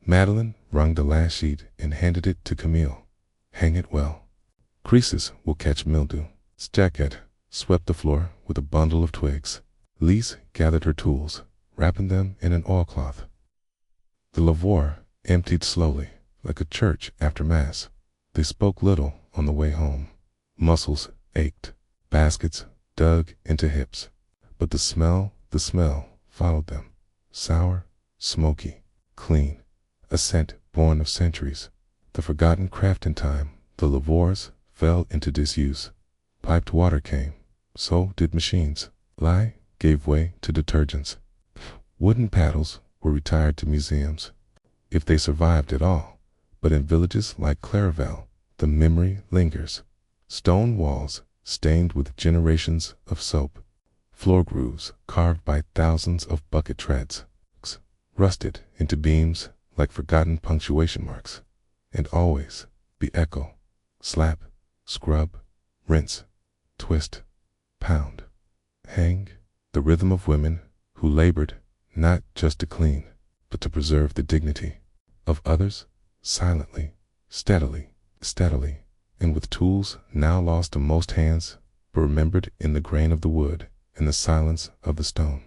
Madeline wrung the last sheet and handed it to Camille. "Hang it well. Creases will catch mildew." Jacquette swept the floor with a bundle of twigs. Lise gathered her tools, wrapping them in an oilcloth. The lavoir emptied slowly, like a church after mass. They spoke little on the way home. Muscles ached, baskets dug into hips. But the smell followed them. Sour, smoky, clean, a scent born of centuries. The forgotten craft in time. The lavoirs fell into disuse. Piped water came. So did machines. Lye gave way to detergents. Wooden paddles were retired to museums, if they survived at all. But in villages like Clairvaux, the memory lingers. Stone walls stained with generations of soap. Floor grooves carved by thousands of bucket treads, rusted into beams like forgotten punctuation marks. And always the echo. Slap, scrub, rinse, twist, pound, hang. The rhythm of women who labored not just to clean, but to preserve the dignity of others, silently, steadily, and with tools now lost to most hands, but remembered in the grain of the wood and the silence of the stone.